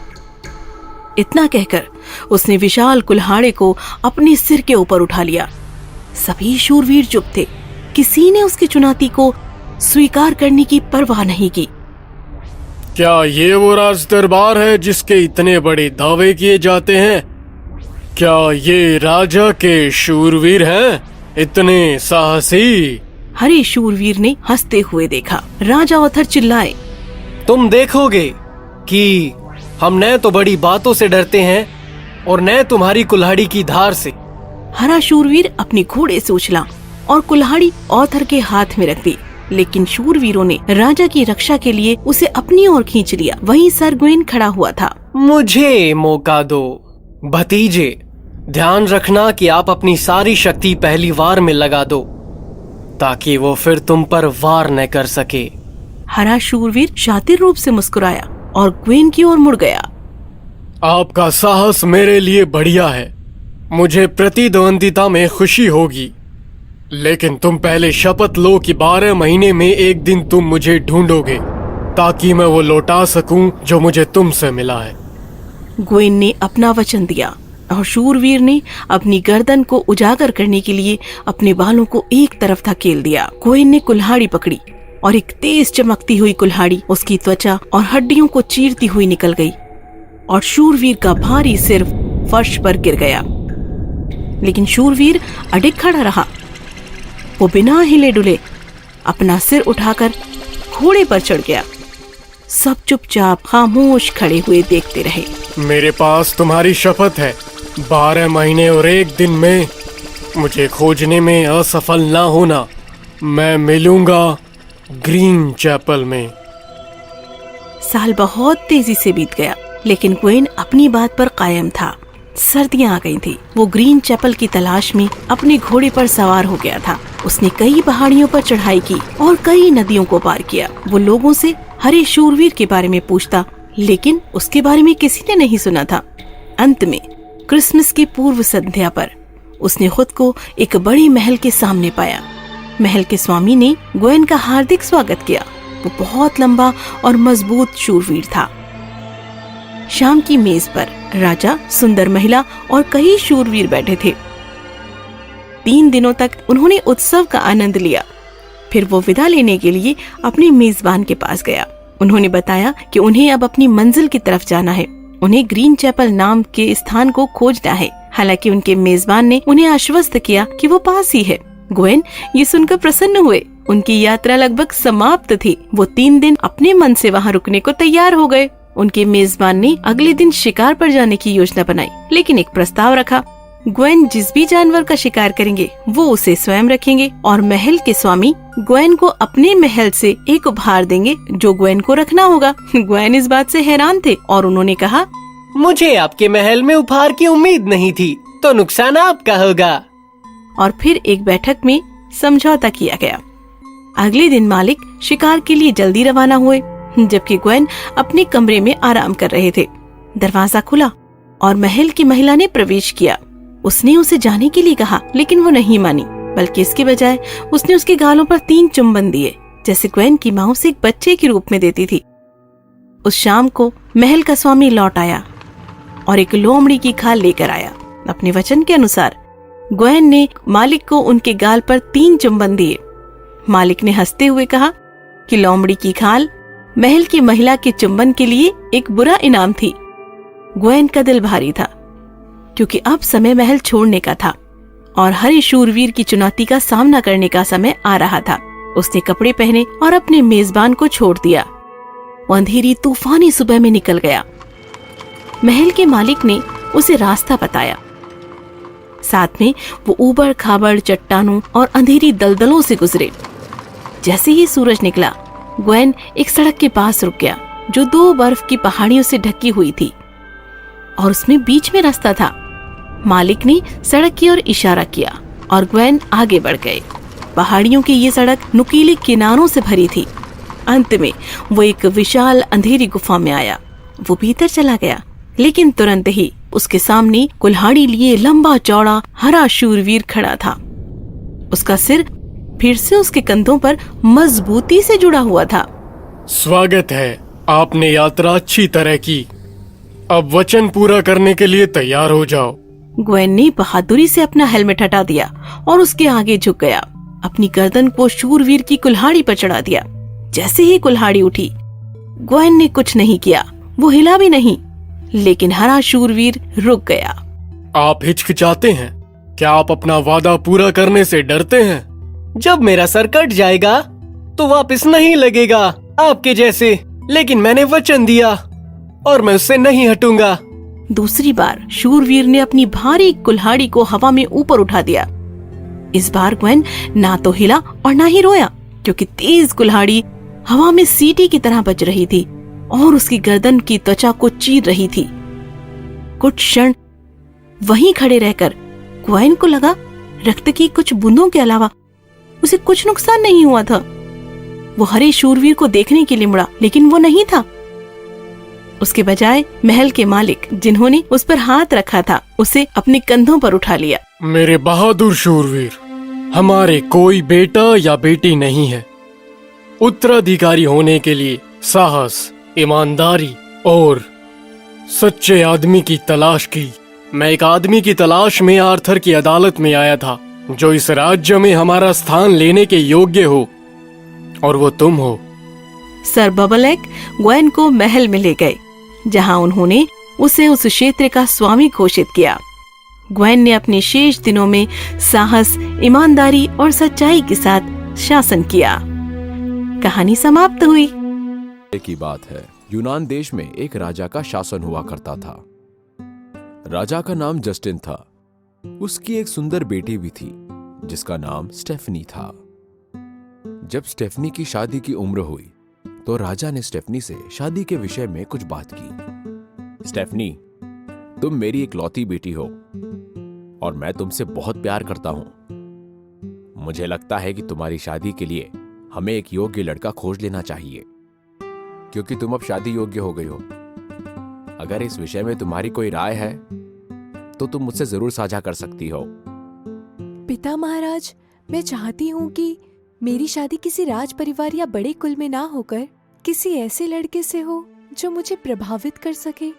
इतना कहकर उसने विशाल कुल्हाड़े को अपने सिर के ऊपर उठा लिया। सभी शूरवीर चुप थे। किसी ने उसकी चुनौती को स्वीकार करने की परवाह नहीं की। क्या ये वो राज दरबार है जिसके इतने बड़े दावे किए जाते हैं? क्या ये राजा के शूरवीर हैं, इतने साहसी? हरे शूरवीर ने हंसते हुए देखा। राजा ऑथर चिल्लाए, तुम देखोगे कि हम न तो बड़ी बातों से डरते हैं और न तुम्हारी कुल्हाड़ी की धार से। हरा शूरवीर अपनी घोड़े से उछला और कुल्हाड़ी ऑथर के हाथ में रख दी, लेकिन शूरवीरों ने राजा की रक्षा के लिए उसे अपनी ओर खींच लिया। वहीं सर ग्वेन खड़ा हुआ था। मुझे मौका दो भतीजे। ध्यान रखना कि आप अपनी सारी शक्ति पहली वार में लगा दो, ताकि वो फिर तुम पर वार न कर सके। हरा शूरवीर शातिर रूप से मुस्कुराया और ग्वेन की ओर मुड़ गया। आपका साहस मेरे लिए बढ़िया है। मुझे प्रतिद्वंदिता में खुशी होगी, लेकिन तुम पहले शपथ लो कि 12 महीने में एक दिन तुम मुझे ढूंढोगे, ताकि मैं वो लौटा सकूं जो मुझे तुमसे मिला है। ग्वेन ने अपना वचन दिया और शूरवीर ने अपनी गर्दन को उजागर करने के लिए अपने बालों को एक तरफ धकेल दिया। ग्वेन ने कुल्हाड़ी पकड़ी और एक तेज चमकती हुई कुल्हाड़ी उसकी त्वचा और हड्डियों को चीरती हुई निकल गई और शूरवीर का भारी सिर फर्श पर गिर गया। लेकिन शूरवीर अडिग खड़ा रहा। वो बिना हिले डुले अपना सिर उठाकर घोड़े पर चढ़ गया। सब चुपचाप खामोश खड़े हुए देखते रहे। मेरे पास तुम्हारी शपथ है, 12 महीने और 1 दिन में मुझे खोजने में असफल ना होना। मैं मिलूंगा ग्रीन चैपल में। साल बहुत तेजी से बीत गया, लेकिन ग्वेन अपनी बात पर कायम था। सर्दियां आ गई थी। वो ग्रीन चैपल की तलाश में अपने घोड़े पर सवार हो गया था। उसने कई पहाड़ियों पर चढ़ाई की और कई नदियों को पार किया। वो लोगों से हरे शूरवीर के बारे में पूछता, लेकिन उसके बारे में किसी ने नहीं सुना था। अंत में क्रिसमस की पूर्व संध्या पर उसने खुद को एक बड़े महल के सामने पाया। महल के स्वामी ने ग्वेन का हार्दिक स्वागत किया। वो बहुत लंबा और मजबूत शूरवीर था। शाम की मेज पर राजा, सुंदर महिला और कई शूरवीर बैठे थे। 3 दिनों तक उन्होंने उत्सव का आनंद लिया। फिर वो विदा लेने के लिए अपने मेजबान के पास गया। उन्होंने बताया कि उन्हें अब अपनी मंजिल की तरफ जाना है। उन्हें ग्रीन चैपल नाम के स्थान को खोजना है। हालांकि उनके मेजबान ने उन्हें आश्वस्त किया कि वो पास ही है। ग्वेन ये सुनकर प्रसन्न हुए। उनकी यात्रा लगभग समाप्त थी। वो 3 दिन अपने मन से वहाँ रुकने को तैयार हो गए। उनके मेजबान ने अगले दिन शिकार पर जाने की योजना बनाई, लेकिन एक प्रस्ताव रखा। ग्वेन जिस भी जानवर का शिकार करेंगे वो उसे स्वयं रखेंगे और महल के स्वामी ग्वेन को अपने महल से एक उपहार देंगे जो ग्वेन को रखना होगा। ग्वेन इस बात से हैरान थे और उन्होंने कहा, मुझे आपके महल में उपहार की उम्मीद नहीं थी, तो नुकसान आपका होगा। और फिर एक बैठक में समझौता किया गया। अगले दिन मालिक शिकार के लिए जल्दी रवाना हुए, जबकि ग्वेन अपने कमरे में आराम कर रहे थे। दरवाजा खुला और महल की महिला ने प्रवेश किया। उसने उसे जाने के लिए कहा, लेकिन वो नहीं मानी, बल्कि इसके बजाय उसने उसके गालों पर 3 चुम्बन दिए, जैसे ग्वेन की माँ उसे एक बच्चे के रूप में देती थी। उस शाम को महल का स्वामी लौट आया और एक लोमड़ी की खाल लेकर आया। अपने वचन के अनुसार ग्वेन ने मालिक को उनके गाल पर 3 चुम्बन दिए। मालिक ने हंसते हुए कहा कि लोमड़ी की खाल महल की महिला के चुंबन के लिए एक बुरा इनाम थी। ग्वेन का दिल भारी था, क्योंकि अब समय महल छोड़ने का था और हरे शूरवीर की चुनौती का सामना करने का समय आ रहा था। उसने कपड़े पहने और अपने मेजबान को छोड़ दिया। वो अंधेरी तूफानी सुबह में निकल गया। महल के मालिक ने उसे रास्ता बताया। साथ में वो ऊबड़ खाबड़ चट्टानों और अंधेरी दलदलों से गुजरे। जैसे ही सूरज निकला, ग्वेन एक सड़क के पास रुक गया जो 2 बर्फ की पहाड़ियों से ढकी हुई थी और उसमें बीच में रास्ता था। मालिक ने सड़क की ओर इशारा किया और ग्वेन आगे बढ़ गए। पहाड़ियों की ये सड़क नुकीले किनारों से भरी थी। अंत में वो एक विशाल अंधेरी गुफा में आया। वो भीतर चला गया, लेकिन तुरंत ही उसके सामने कुल्हाड़ी लिए लंबा चौड़ा हरा शूरवीर खड़ा था। उसका सिर फिर से उसके कंधों पर मजबूती से जुड़ा हुआ था। स्वागत है, आपने यात्रा अच्छी तरह की। अब वचन पूरा करने के लिए तैयार हो जाओ। ग्वेन ने बहादुरी से अपना हेलमेट हटा दिया और उसके आगे झुक गया। अपनी गर्दन को शूरवीर की कुल्हाड़ी पर चढ़ा दिया। जैसे ही कुल्हाड़ी उठी, ग्वेन ने कुछ नहीं किया। वो हिला भी नहीं, लेकिन हरा शूरवीर रुक गया। आप हिचकिचाते हैं? क्या आप अपना वादा पूरा करने से डरते हैं? जब मेरा सर कट जाएगा तो वापस नहीं लगेगा आपके जैसे, लेकिन मैंने वचन दिया और मैं उससे नहीं हटूंगा। दूसरी बार शूरवीर ने अपनी भारी कुल्हाड़ी को हवा में ऊपर उठा दिया। इस बार ग्वेन ना तो हिला और ना ही रोया, क्योंकि तेज कुल्हाड़ी हवा में सीटी की तरह बज रही थी और उसकी गर्दन की त्वचा को चीर रही थी। कुछ क्षण वहीं खड़े रहकर ग्वेन को लगा रक्त की कुछ बूंदों के अलावा उसे कुछ नुकसान नहीं हुआ था। वो हरे शूरवीर को देखने के लिए मुड़ा, लेकिन वो नहीं था। उसके बजाय महल के मालिक, जिन्होंने उस पर हाथ रखा था, उसे अपने कंधों पर उठा लिया। मेरे बहादुर शूरवीर, हमारे कोई बेटा या बेटी नहीं है। उत्तराधिकारी होने के लिए साहस, ईमानदारी और सच्चे आदमी की तलाश की। मैं एक आदमी की तलाश में आर्थर की अदालत में आया था, जो इस राज्य में हमारा स्थान लेने के योग्य हो, और वो तुम हो। सर बबलैक ग्वेन को महल में ले गए, जहां उन्होंने उसे उस क्षेत्र का स्वामी घोषित किया। ग्वेन ने अपने शेष दिनों में साहस, ईमानदारी और सच्चाई के साथ शासन किया। कहानी समाप्त हुई। की बात है, यूनान देश में एक राजा का शासन हुआ करता था। राजा का नाम जस्टिन था। उसकी एक सुंदर बेटी भी थी जिसका नाम स्टेफनी था। जब स्टेफनी की शादी की उम्र हुई तो राजा ने स्टेफनी से शादी के विषय में कुछ बात की। स्टेफनी, तुम मेरी इकलौती बेटी हो और मैं तुमसे बहुत प्यार करता हूं। मुझे लगता है कि तुम्हारी शादी के लिए हमें एक योग्य लड़का खोज लेना चाहिए, क्योंकि तुम अब शादी योग्य हो गई हो। अगर इस विषय में तुम्हारी कोई राय है तो तुम मुझसे जरूर साझा कर सकती हो। पिता महाराज, मैं चाहती हूँ कि मेरी शादी किसी राज परिवार या बड़े कुल में ना होकर किसी ऐसे लड़के से हो जो मुझे प्रभावित कर सके,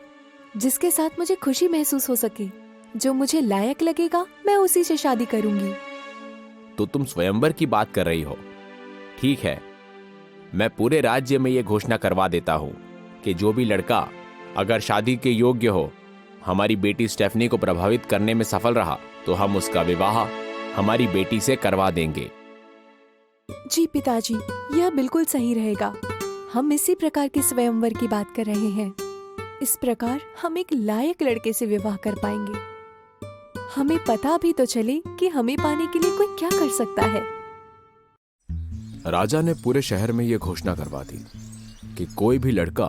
जिसके साथ मुझे खुशी महसूस हो सके। जो मुझे लायक लगेगा मैं उसी से शादी करूंगी। तो तुम स्वयंवर की बात कर रही हो? ठीक है, मैं पूरे राज्य में यह घोषणा करवा देता हूं कि जो भी लड़का अगर शादी के योग्य हो, हमारी बेटी स्टेफनी को प्रभावित करने में सफल रहा, तो हम उसका विवाह हमारी बेटी से करवा देंगे। जी पिताजी, यह बिल्कुल सही रहेगा। हम इसी प्रकार के स्वयंवर की बात कर रहे हैं। इस प्रकार हम एक लायक लड़के से विवाह कर पाएंगे। हमें पता भी तो चले कि हमें पाने के लिए कोई क्या कर सकता है। राजा ने पूरे शहर में यह घोषणा करवा दी कि कोई भी लड़का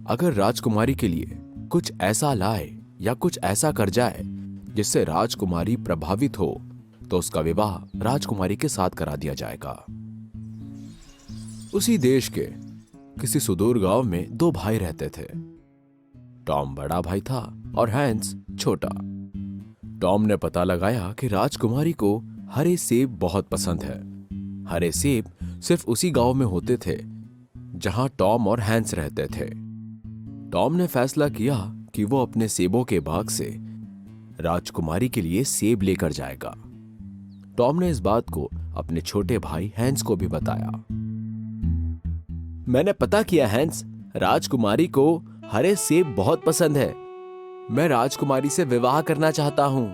अगर राजकुमारी के लिए कुछ ऐसा लाए या कुछ ऐसा कर जाए जिससे राजकुमारी प्रभावित हो, तो उसका विवाह राजकुमारी के साथ करा दिया जाएगा। उसी देश के किसी सुदूर गांव में दो भाई रहते थे। टॉम बड़ा भाई था और हैंस छोटा। टॉम ने पता लगाया कि राजकुमारी को हरे सेब बहुत पसंद है। हरे सेब सिर्फ उसी गांव में होते थे जहां टॉम और हैंस रहते थे। टॉम ने फैसला किया कि वो अपने सेबों के बाग से राजकुमारी के लिए सेब लेकर जाएगा। टॉम ने इस बात को अपने छोटे भाई हैंस को भी बताया। मैंने पता किया हैंस, राजकुमारी को हरे सेब बहुत पसंद है। मैं राजकुमारी से विवाह करना चाहता हूं,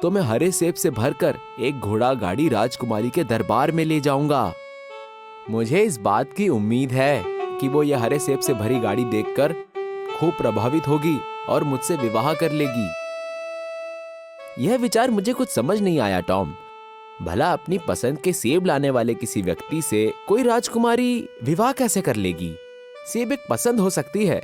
तो मैं हरे सेब से भरकर एक घोड़ा गाड़ी राजकुमारी के दरबार में ले जाऊंगा। मुझे इस बात की उम्मीद है कि वो यह हरे सेब से भरी गाड़ी देखकर खूब प्रभावित होगी और मुझसे विवाह कर लेगी। यह विचार मुझे कुछ समझ नहीं आया टॉम। भला अपनी पसंद के सेब लाने वाले किसी व्यक्ति से कोई राजकुमारी विवाह कैसे कर लेगी? सेब एक पसंद हो सकती है,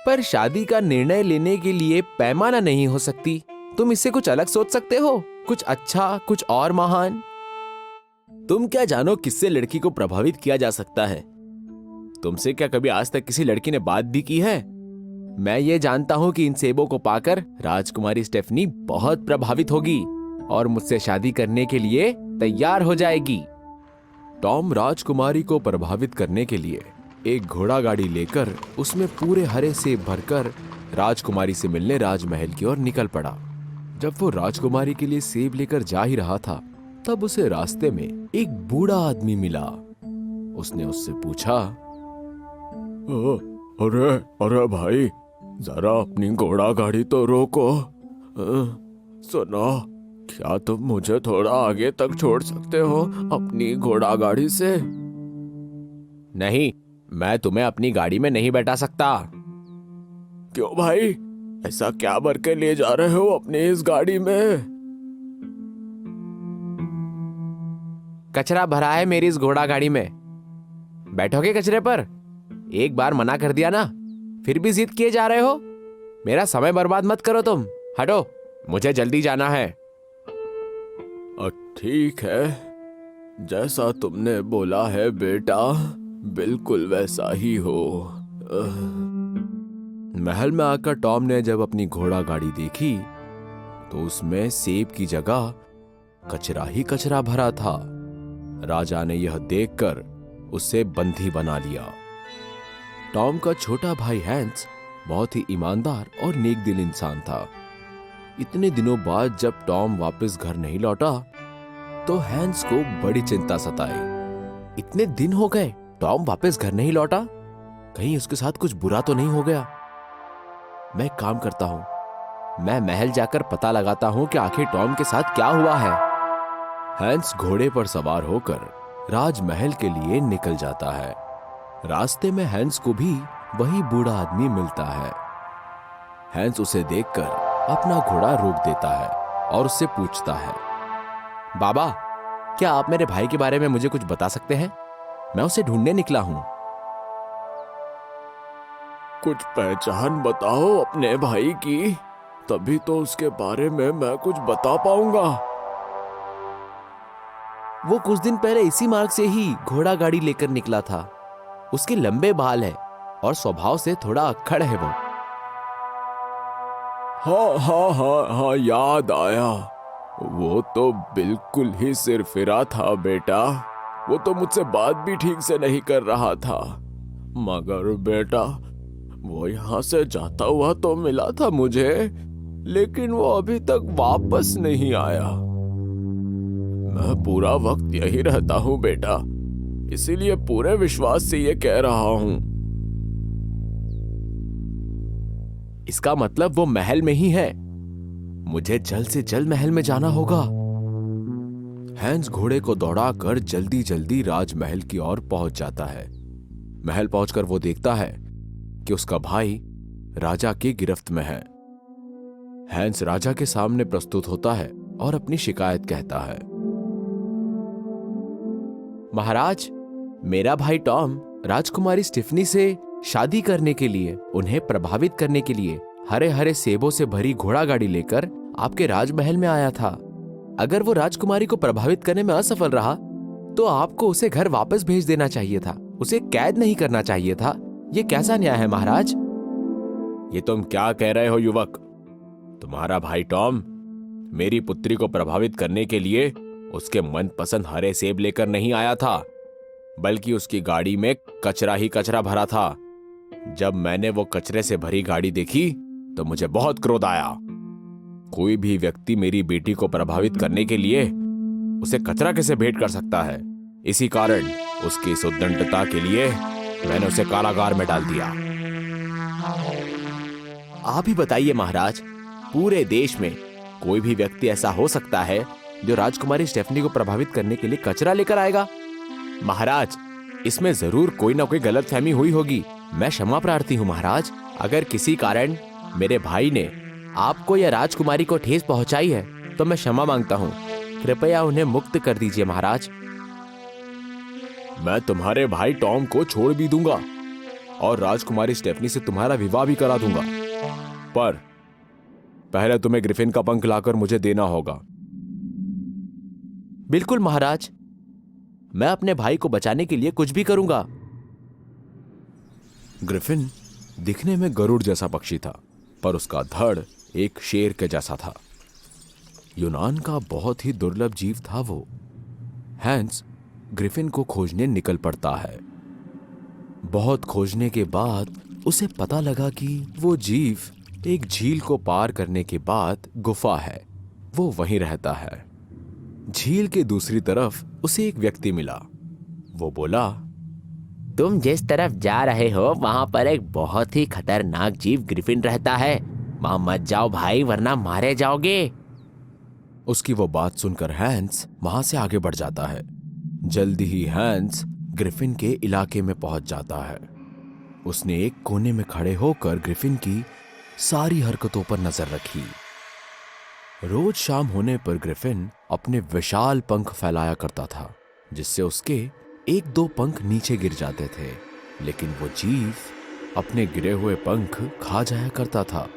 पर शादी का निर्णय लेने के लिए पैमाना नहीं हो सकती। तुम इससे कुछ अलग सोच सकते हो, कुछ अच्छा, कुछ और महान। तुम क्या जानो किससे लड़की को प्रभावित किया जा सकता है? तुमसे क्या कभी आज तक किसी लड़की ने बात भी की है? मैं ये जानता हूं कि इन सेबों को पाकर राजकुमारी स्टेफनी बहुत प्रभावित होगी और मुझसे शादी करने के लिए तैयार हो जाएगी। टॉम राजकुमारी को प्रभावित करने के लिए एक घोड़ा गाड़ी लेकर उसमें पूरे हरे सेब भरकर राजकुमारी से मिलने राजमहल की ओर निकल पड़ा। जब वो राजकुमारी के लिए सेब लेकर जा ही रहा था, तब उसे रास्ते में एक बूढ़ा आदमी मिला। उसने उससे पूछा, अरे अरे भाई, जरा अपनी घोड़ा गाड़ी तो रोको। सुनो, क्या तुम मुझे थोड़ा आगे तक छोड़ सकते हो अपनी घोड़ा गाड़ी से? नहीं, मैं तुम्हें अपनी गाड़ी में नहीं बैठा सकता। क्यों भाई, ऐसा क्या भर के ले जा रहे हो अपनी इस गाड़ी में? कचरा भरा है मेरी इस घोड़ा गाड़ी में। बैठोगे कचरे पर? एक बार मना कर दिया ना, फिर भी जिद किए जा रहे हो। मेरा समय बर्बाद मत करो तुम, हटो, मुझे जल्दी जाना है। ठीक है, जैसा तुमने बोला है बेटा, बिल्कुल वैसा ही हो। महल में आकर टॉम ने जब अपनी घोड़ा गाड़ी देखी तो उसमें सेब की जगह कचरा ही कचरा भरा था। राजा ने यह देखकर उसे बंदी बना लिया। टॉम का छोटा भाई हैंस बहुत ही ईमानदार और नेक दिल इंसान था। इतने दिनों बाद जब टॉम वापस घर नहीं लौटा तो हैंस को बड़ी चिंता सताई। इतने दिन हो गए, टॉम वापस घर नहीं लौटा, कहीं उसके साथ कुछ बुरा तो नहीं हो गया? मैं एक काम करता हूं, मैं महल जाकर पता लगाता हूँ कि आखिर टॉम के साथ क्या हुआ है। हैंस घोड़े पर सवार होकर राजमहल के लिए निकल जाता है। रास्ते में हैंस को भी वही बूढ़ा आदमी मिलता है। हैंस उसे देखकर अपना घोड़ा रोक देता है और उससे पूछता है, बाबा, क्या आप मेरे भाई के बारे में मुझे कुछ बता सकते हैं? मैं उसे ढूंढने निकला हूं। कुछ पहचान बताओ अपने भाई की, तभी तो उसके बारे में मैं कुछ बता पाऊंगा। वो कुछ दिन पहले इसी मार्ग से ही घोड़ा गाड़ी लेकर निकला था। उसके लंबे बाल है और स्वभाव से थोड़ा अक्खड़ है वो। हाँ, याद आया। वो तो बिल्कुल ही सिरफिरा था बेटा। वो तो मुझसे बात भी ठीक से नहीं कर रहा था। मगर बेटा, वो यहाँ से जाता हुआ तो मिला था मुझे, लेकिन वो अभी तक वापस नहीं आया। मैं पूरा वक्त यही रहता हूँ बेटा, इसीलिए पूरे विश्वास से ये कह रहा हूँ। इसका मतलब वो महल में ही है। मुझे जल्द से जल्द महल में जाना होगा। हैंस घोड़े को दौड़ाकर जल्दी जल्दी राजमहल की ओर पहुंच जाता है। महल पहुंचकर वो देखता है कि उसका भाई राजा की गिरफ्त में है। हैंस राजा के सामने प्रस्तुत होता है और अपनी शिकायत कहता है। महाराज, मेरा भाई टॉम राजकुमारी स्टीफनी से शादी करने के लिए, उन्हें प्रभावित करने के लिए हरे हरे सेबों से भरी घोड़ा गाड़ी लेकर आपके राजमहल में आया था। अगर वो राजकुमारी को प्रभावित करने में असफल रहा तो आपको उसे घर वापस भेज देना चाहिए था, उसे कैद नहीं करना चाहिए था। ये कैसा न्याय है महाराज? ये तुम क्या कह रहे हो युवक? तुम्हारा भाई टॉम मेरी पुत्री को प्रभावित करने के लिए उसके मनपसंद हरे सेब लेकर नहीं आया था, बल्कि उसकी गाड़ी में कचरा ही कचरा भरा था। जब मैंने वो कचरे से भरी गाड़ी देखी तो मुझे बहुत क्रोध आया। कोई भी व्यक्ति मेरी बेटी को प्रभावित करने के लिए उसे कचरा कैसे भेंट कर सकता है? इसी कारण उसकी इस उद्दंडता के लिए मैंने उसे कारागार में डाल दिया। आप ही बताइए महाराज, पूरे देश में कोई भी व्यक्ति ऐसा हो सकता है जो राजकुमारी स्टेफनी को प्रभावित करने के लिए कचरा लेकर आएगा? महाराज, इसमें जरूर कोई ना कोई गलतफहमी हुई होगी। मैं क्षमा प्रार्थी हूँ महाराज। अगर किसी कारण मेरे भाई ने आपको या राजकुमारी को ठेस पहुंचाई है तो मैं क्षमा मांगता हूँ। कृपया उन्हें मुक्त कर दीजिए महाराज। मैं तुम्हारे भाई टॉम को छोड़ भी दूंगा और राजकुमारी स्टेफनी से तुम्हारा विवाह भी करा दूंगा, पर पहले तुम्हें ग्रिफिन का पंख लाकर मुझे देना होगा। बिल्कुल महाराज, मैं अपने भाई को बचाने के लिए कुछ भी करूंगा। ग्रिफिन दिखने में गरुड़ जैसा पक्षी था, पर उसका धड़ एक शेर के जैसा था। यूनान का बहुत ही दुर्लभ जीव था वो। हैंस ग्रिफिन को खोजने निकल पड़ता है। बहुत खोजने के बाद उसे पता लगा कि वो जीव एक झील को पार करने के बाद गुफा है, वो वहीं रहता है। झील के दूसरी तरफ उसे एक व्यक्ति मिला। वो बोला, तुम जिस तरफ जा रहे हो वहां पर एक बहुत ही खतरनाक जीव ग्रिफिन रहता है। वहां मत जाओ भाई, वरना मारे जाओगे। उसकी वो बात सुनकर हैंस वहां से आगे बढ़ जाता है। जल्दी ही हैंस ग्रिफिन के इलाके में पहुंच जाता है। उसने एक कोने में खड़े होकर ग्रिफिन की सारी हरकतों पर नजर रखी। रोज शाम होने पर ग्रिफिन अपने विशाल पंख फैलाया करता था, जिससे उसके एक दो पंख नीचे गिर जाते थे, लेकिन वो जीव अपने गिरे हुए पंख खा जाया करता था।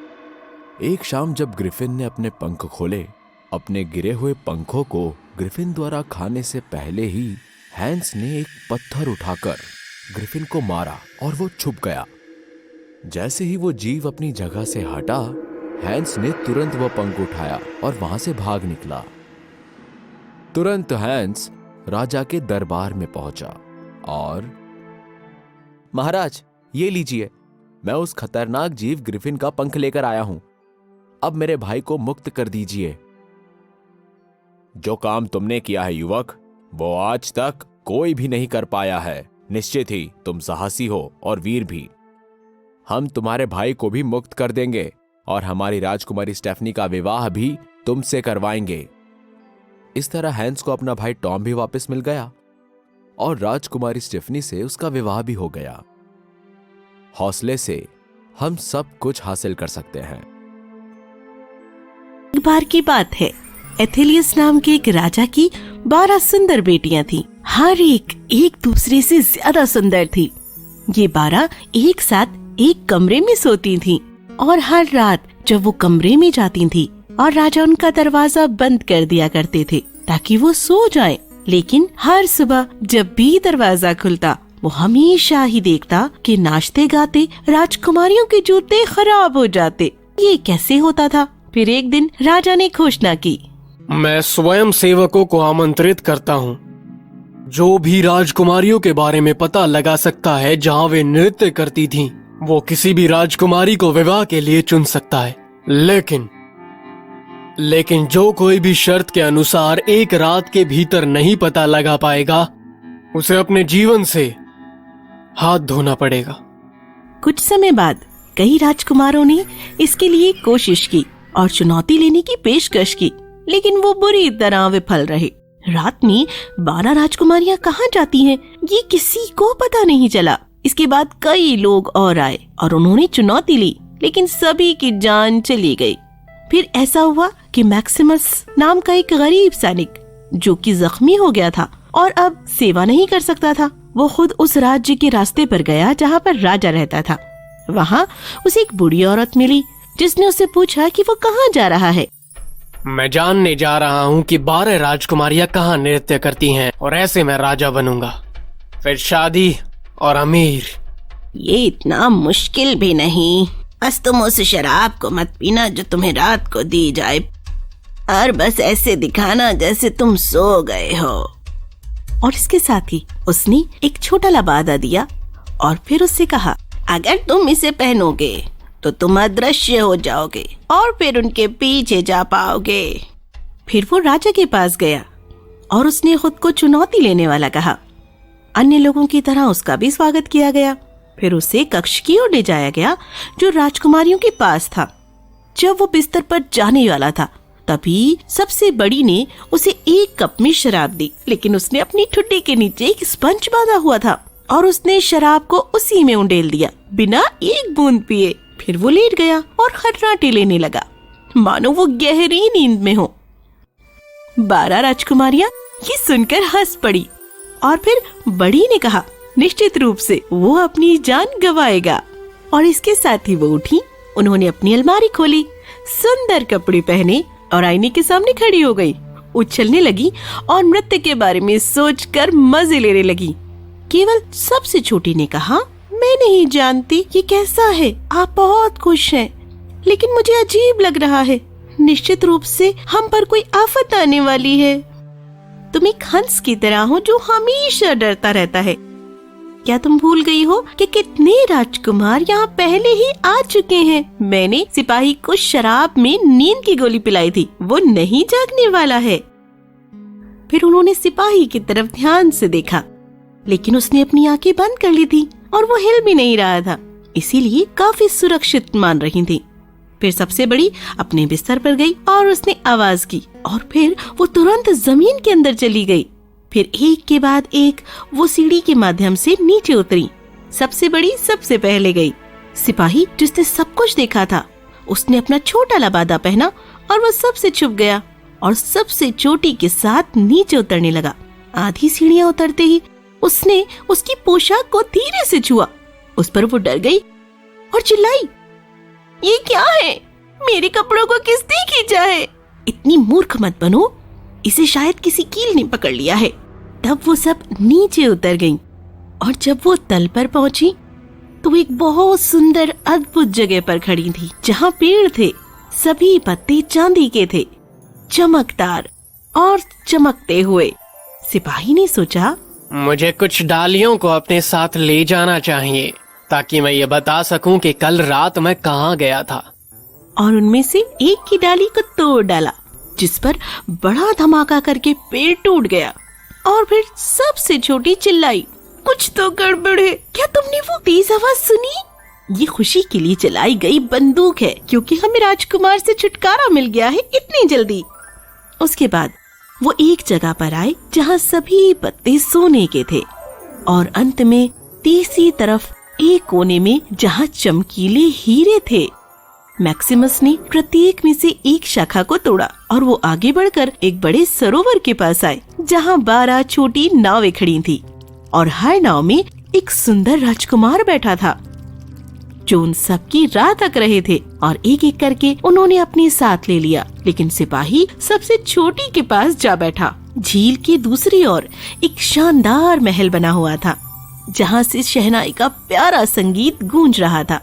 एक शाम जब ग्रिफिन ने अपने पंख खोले, अपने गिरे हुए पंखों को ग्रिफिन द्वारा खाने से पहले ही हैंस ने एक पत्थर उठाकर ग्रिफिन को मारा और वो छुप गया। जैसे ही वो जीव अपनी जगह से हटा, हैंस ने तुरंत वो पंख उठाया और वहां से भाग निकला। तुरंत हैंस राजा के दरबार में पहुंचा और, महाराज ये लीजिए, मैं उस खतरनाक जीव ग्रिफिन का पंख लेकर आया हूं। अब मेरे भाई को मुक्त कर दीजिए। जो काम तुमने किया है युवक, वो आज तक कोई भी नहीं कर पाया है। निश्चित ही तुम साहसी हो और वीर भी। हम तुम्हारे भाई को भी मुक्त कर देंगे, और हमारी राजकुमारी स्टेफनी का विवाह भी तुमसे करवाएंगे। इस तरह हैंस को अपना भाई टॉम भी वापस मिल गया और राजकुमारी स्टेफनी से उसका विवाह भी हो गया। हौसले से हम सब कुछ हासिल कर सकते हैं। एक बार की बात है, एथेलियस नाम के एक राजा की 12 सुंदर बेटियां थीं। हर एक दूसरे से ज्यादा सुंदर थी। ये 12 एक साथ एक कमरे में सोती थीं और हर रात जब वो कमरे में जाती थीं और राजा उनका दरवाजा बंद कर दिया करते थे ताकि वो सो जाएं। लेकिन हर सुबह जब भी दरवाजा खुलता वो हमेशा ही देखता कि नाचते गाते राजकुमारियों के जूते खराब हो जाते। ये कैसे होता था? फिर एक दिन राजा ने घोषणा की, मैं स्वयं सेवकों को आमंत्रित करता हूँ। जो भी राजकुमारियों के बारे में पता लगा सकता है जहाँ वे नृत्य करती थीं, वो किसी भी राजकुमारी को विवाह के लिए चुन सकता है। लेकिन जो कोई भी शर्त के अनुसार एक रात के भीतर नहीं पता लगा पाएगा, उसे अपने जीवन से हाथ धोना पड़ेगा। कुछ समय बाद कई राजकुमारों ने इसके लिए कोशिश की और चुनौती लेने की पेशकश की, लेकिन वो बुरी तरह विफल रहे। रात में 12 राजकुमारियां कहाँ जाती हैं, ये किसी को पता नहीं चला। इसके बाद कई लोग और आए और उन्होंने चुनौती ली, लेकिन सभी की जान चली गई। फिर ऐसा हुआ कि मैक्सिमस नाम का एक गरीब सैनिक जो कि जख्मी हो गया था और अब सेवा नहीं कर सकता था, वो खुद उस राज्य के रास्ते पर गया जहाँ पर राजा रहता था। वहाँ उसे एक बूढ़ी औरत मिली जिसने उससे पूछा कि वो कहाँ जा रहा है। मैं जानने जा रहा हूँ कि 12 राजकुमारियां कहाँ नृत्य करती हैं और ऐसे मैं राजा बनूंगा, फिर शादी और अमीर। ये इतना मुश्किल भी नहीं, बस तुम उस शराब को मत पीना जो तुम्हें रात को दी जाए और बस ऐसे दिखाना जैसे तुम सो गए हो। और इसके साथ ही उसने एक छोटा लबादा दिया और फिर उससे कहा, अगर तुम इसे पहनोगे तो तुम अदृश्य हो जाओगे और फिर उनके पीछे जा पाओगे। फिर वो राजा के पास गया और उसने खुद को चुनौती लेने वाला कहा। अन्य लोगों की तरह उसका भी स्वागत किया गया। फिर उसे कक्ष की ओर ले जाया गया जो राजकुमारियों के पास था। जब वो बिस्तर पर जाने वाला था तभी सबसे बड़ी ने उसे एक कप में शराब दी, लेकिन उसने अपनी ठुड्डी के नीचे एक स्पंज बांधा हुआ था और उसने शराब को उसी में उंडेल दिया बिना एक बूंद पिए। फिर वो लेट गया और खर्राटे लेने लगा मानो वो गहरी नींद में हो। 12 राजकुमारियां ये सुनकर हंस पड़ी और फिर बड़ी ने कहा, निश्चित रूप से वो अपनी जान गवाएगा। और इसके साथ ही वो उठी। उन्होंने अपनी अलमारी खोली, सुंदर कपड़े पहने और आईने के सामने खड़ी हो गई, उछलने लगी और नृत्य के बारे में सोचकर मजे लेने लगी। केवल सबसे छोटी ने कहा, मैं नहीं जानती ये कैसा है, आप बहुत खुश हैं, लेकिन मुझे अजीब लग रहा है। निश्चित रूप से हम पर कोई आफत आने वाली है। तुम एक हंस की तरह हो जो हमेशा डरता रहता है। क्या तुम भूल गई हो कि कितने राजकुमार यहाँ पहले ही आ चुके हैं? मैंने सिपाही को शराब में नींद की गोली पिलाई थी, वो नहीं जागने वाला है। फिर उन्होंने सिपाही की तरफ ध्यान से देखा, लेकिन उसने अपनी आंखें बंद कर ली थी और वो हिल भी नहीं रहा था, इसीलिए काफी सुरक्षित मान रही थी। फिर सबसे बड़ी अपने बिस्तर पर गई और उसने आवाज की और फिर वो तुरंत जमीन के अंदर चली गई। फिर एक के बाद एक वो सीढ़ी के माध्यम से नीचे उतरी। सबसे बड़ी सबसे पहले गई। सिपाही जिसने सब कुछ देखा था, उसने अपना छोटा लबादा पहना और वो सबसे छुप गया और सबसे चोटी के साथ नीचे उतरने लगा। आधी सीढ़ियां उतरते ही उसने उसकी पोशाक को धीरे से छुआ। उस पर वो डर गई और चिल्लाई, ये क्या है? मेरे कपड़ों को किसने खींचा है? इतनी मूर्ख मत बनो, इसे शायद किसी कील ने पकड़ लिया है। तब वो सब नीचे उतर गईं और जब वो तल पर पहुंची तो एक बहुत सुंदर अद्भुत जगह पर खड़ी थी जहाँ पेड़ थे। सभी पत्ते चांदी के थे, चमकदार और चमकते हुए। सिपाही ने सोचा, मुझे कुछ डालियों को अपने साथ ले जाना चाहिए ताकि मैं ये बता सकूं कि कल रात मैं कहाँ गया था। और उनमें से एक की डाली को तोड़ डाला, जिस पर बड़ा धमाका करके पेड़ टूट गया। और फिर सबसे छोटी चिल्लाई, कुछ तो गड़बड़ है। क्या तुमने वो तेज आवाज सुनी? ये खुशी के लिए चलाई गई बंदूक है, क्योंकि हमें राजकुमार से छुटकारा मिल गया है इतनी जल्दी। उसके बाद वो एक जगह पर आए जहाँ सभी पत्ते सोने के थे, और अंत में तीसरी तरफ एक कोने में जहाँ चमकीले हीरे थे। मैक्सिमस ने प्रत्येक में से एक शाखा को तोड़ा और वो आगे बढ़कर एक बड़े सरोवर के पास आए, जहाँ 12 छोटी नावें खड़ी थी, और हर नाव में एक सुंदर राजकुमार बैठा था जो उन सबकी राह तक रहे थे, और एक एक करके उन्होंने अपने साथ ले लिया। लेकिन सिपाही सबसे छोटी के पास जा बैठा। झील की दूसरी ओर एक शानदार महल बना हुआ था, जहाँ से शहनाई का प्यारा संगीत गूंज रहा था।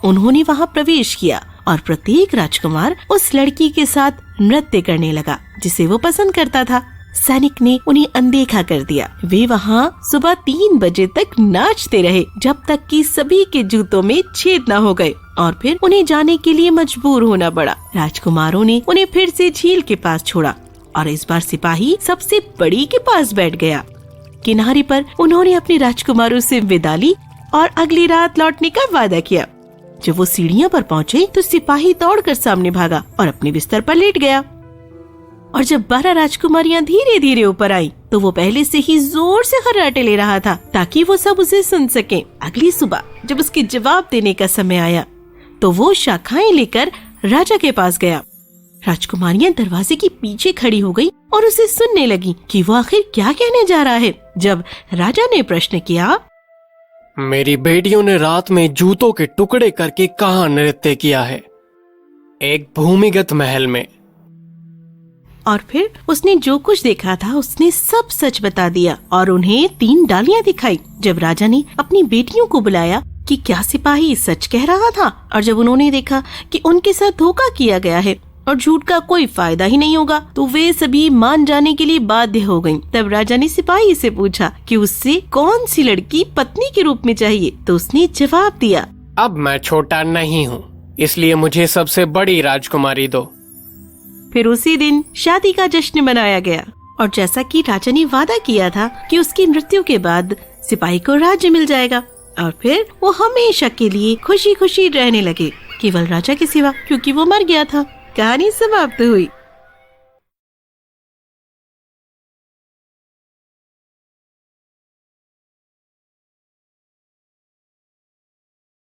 उन्होंने वहाँ प्रवेश किया और प्रत्येक राजकुमार उस लड़की के साथ नृत्य करने लगा जिसे वो पसंद करता था। सैनिक ने उन्हें अनदेखा कर दिया। वे वहाँ सुबह 3 बजे तक नाचते रहे, जब तक कि सभी के जूतों में छेद न हो गए, और फिर उन्हें जाने के लिए मजबूर होना पड़ा। राजकुमारों ने उन्हें फिर से झील के पास छोड़ा, और इस बार सिपाही सबसे बड़ी के पास बैठ गया। किनारे पर उन्होंने अपने राजकुमारों से विदा ली और अगली रात लौटने का वादा किया। जब वो सीढ़ियों पर पहुँचे तो सिपाही दौड़कर सामने भागा और अपने बिस्तर पर लेट गया। और जब 12 राजकुमारियां धीरे धीरे ऊपर आई तो वो पहले से ही जोर से खर्राटे ले रहा था ताकि वो सब उसे सुन सकें। अगली सुबह जब उसके जवाब देने का समय आया तो वो शाखाएं लेकर राजा के पास गया। राजकुमारियां दरवाजे के पीछे खड़ी हो गई और उसे सुनने लगी कि वो आखिर क्या कहने जा रहा है। जब राजा ने प्रश्न किया, मेरी बेटियों ने रात में जूतों के टुकड़े करके कहाँ नृत्य किया है? एक भूमिगत महल में। और फिर उसने जो कुछ देखा था उसने सब सच बता दिया और उन्हें 3 डालियां दिखाई। जब राजा ने अपनी बेटियों को बुलाया कि क्या सिपाही सच कह रहा था, और जब उन्होंने देखा कि उनके साथ धोखा किया गया है और झूठ का कोई फायदा ही नहीं होगा, तो वे सभी मान जाने के लिए बाध्य हो गईं। तब राजा ने सिपाही से पूछा कि उससे कौन सी लड़की पत्नी के रूप में चाहिए, तो उसने जवाब दिया, अब मैं छोटा नहीं हूँ, इसलिए मुझे सबसे बड़ी राजकुमारी दो। फिर उसी दिन शादी का जश्न मनाया गया, और जैसा कि राजा ने वादा किया था कि उसकी मृत्यु के बाद सिपाही को राज्य मिल जाएगा, और फिर वो हमेशा के लिए खुशी खुशी रहने लगे, केवल राजा के सिवा, क्योंकि वो मर गया था। कहानी समाप्त हुई।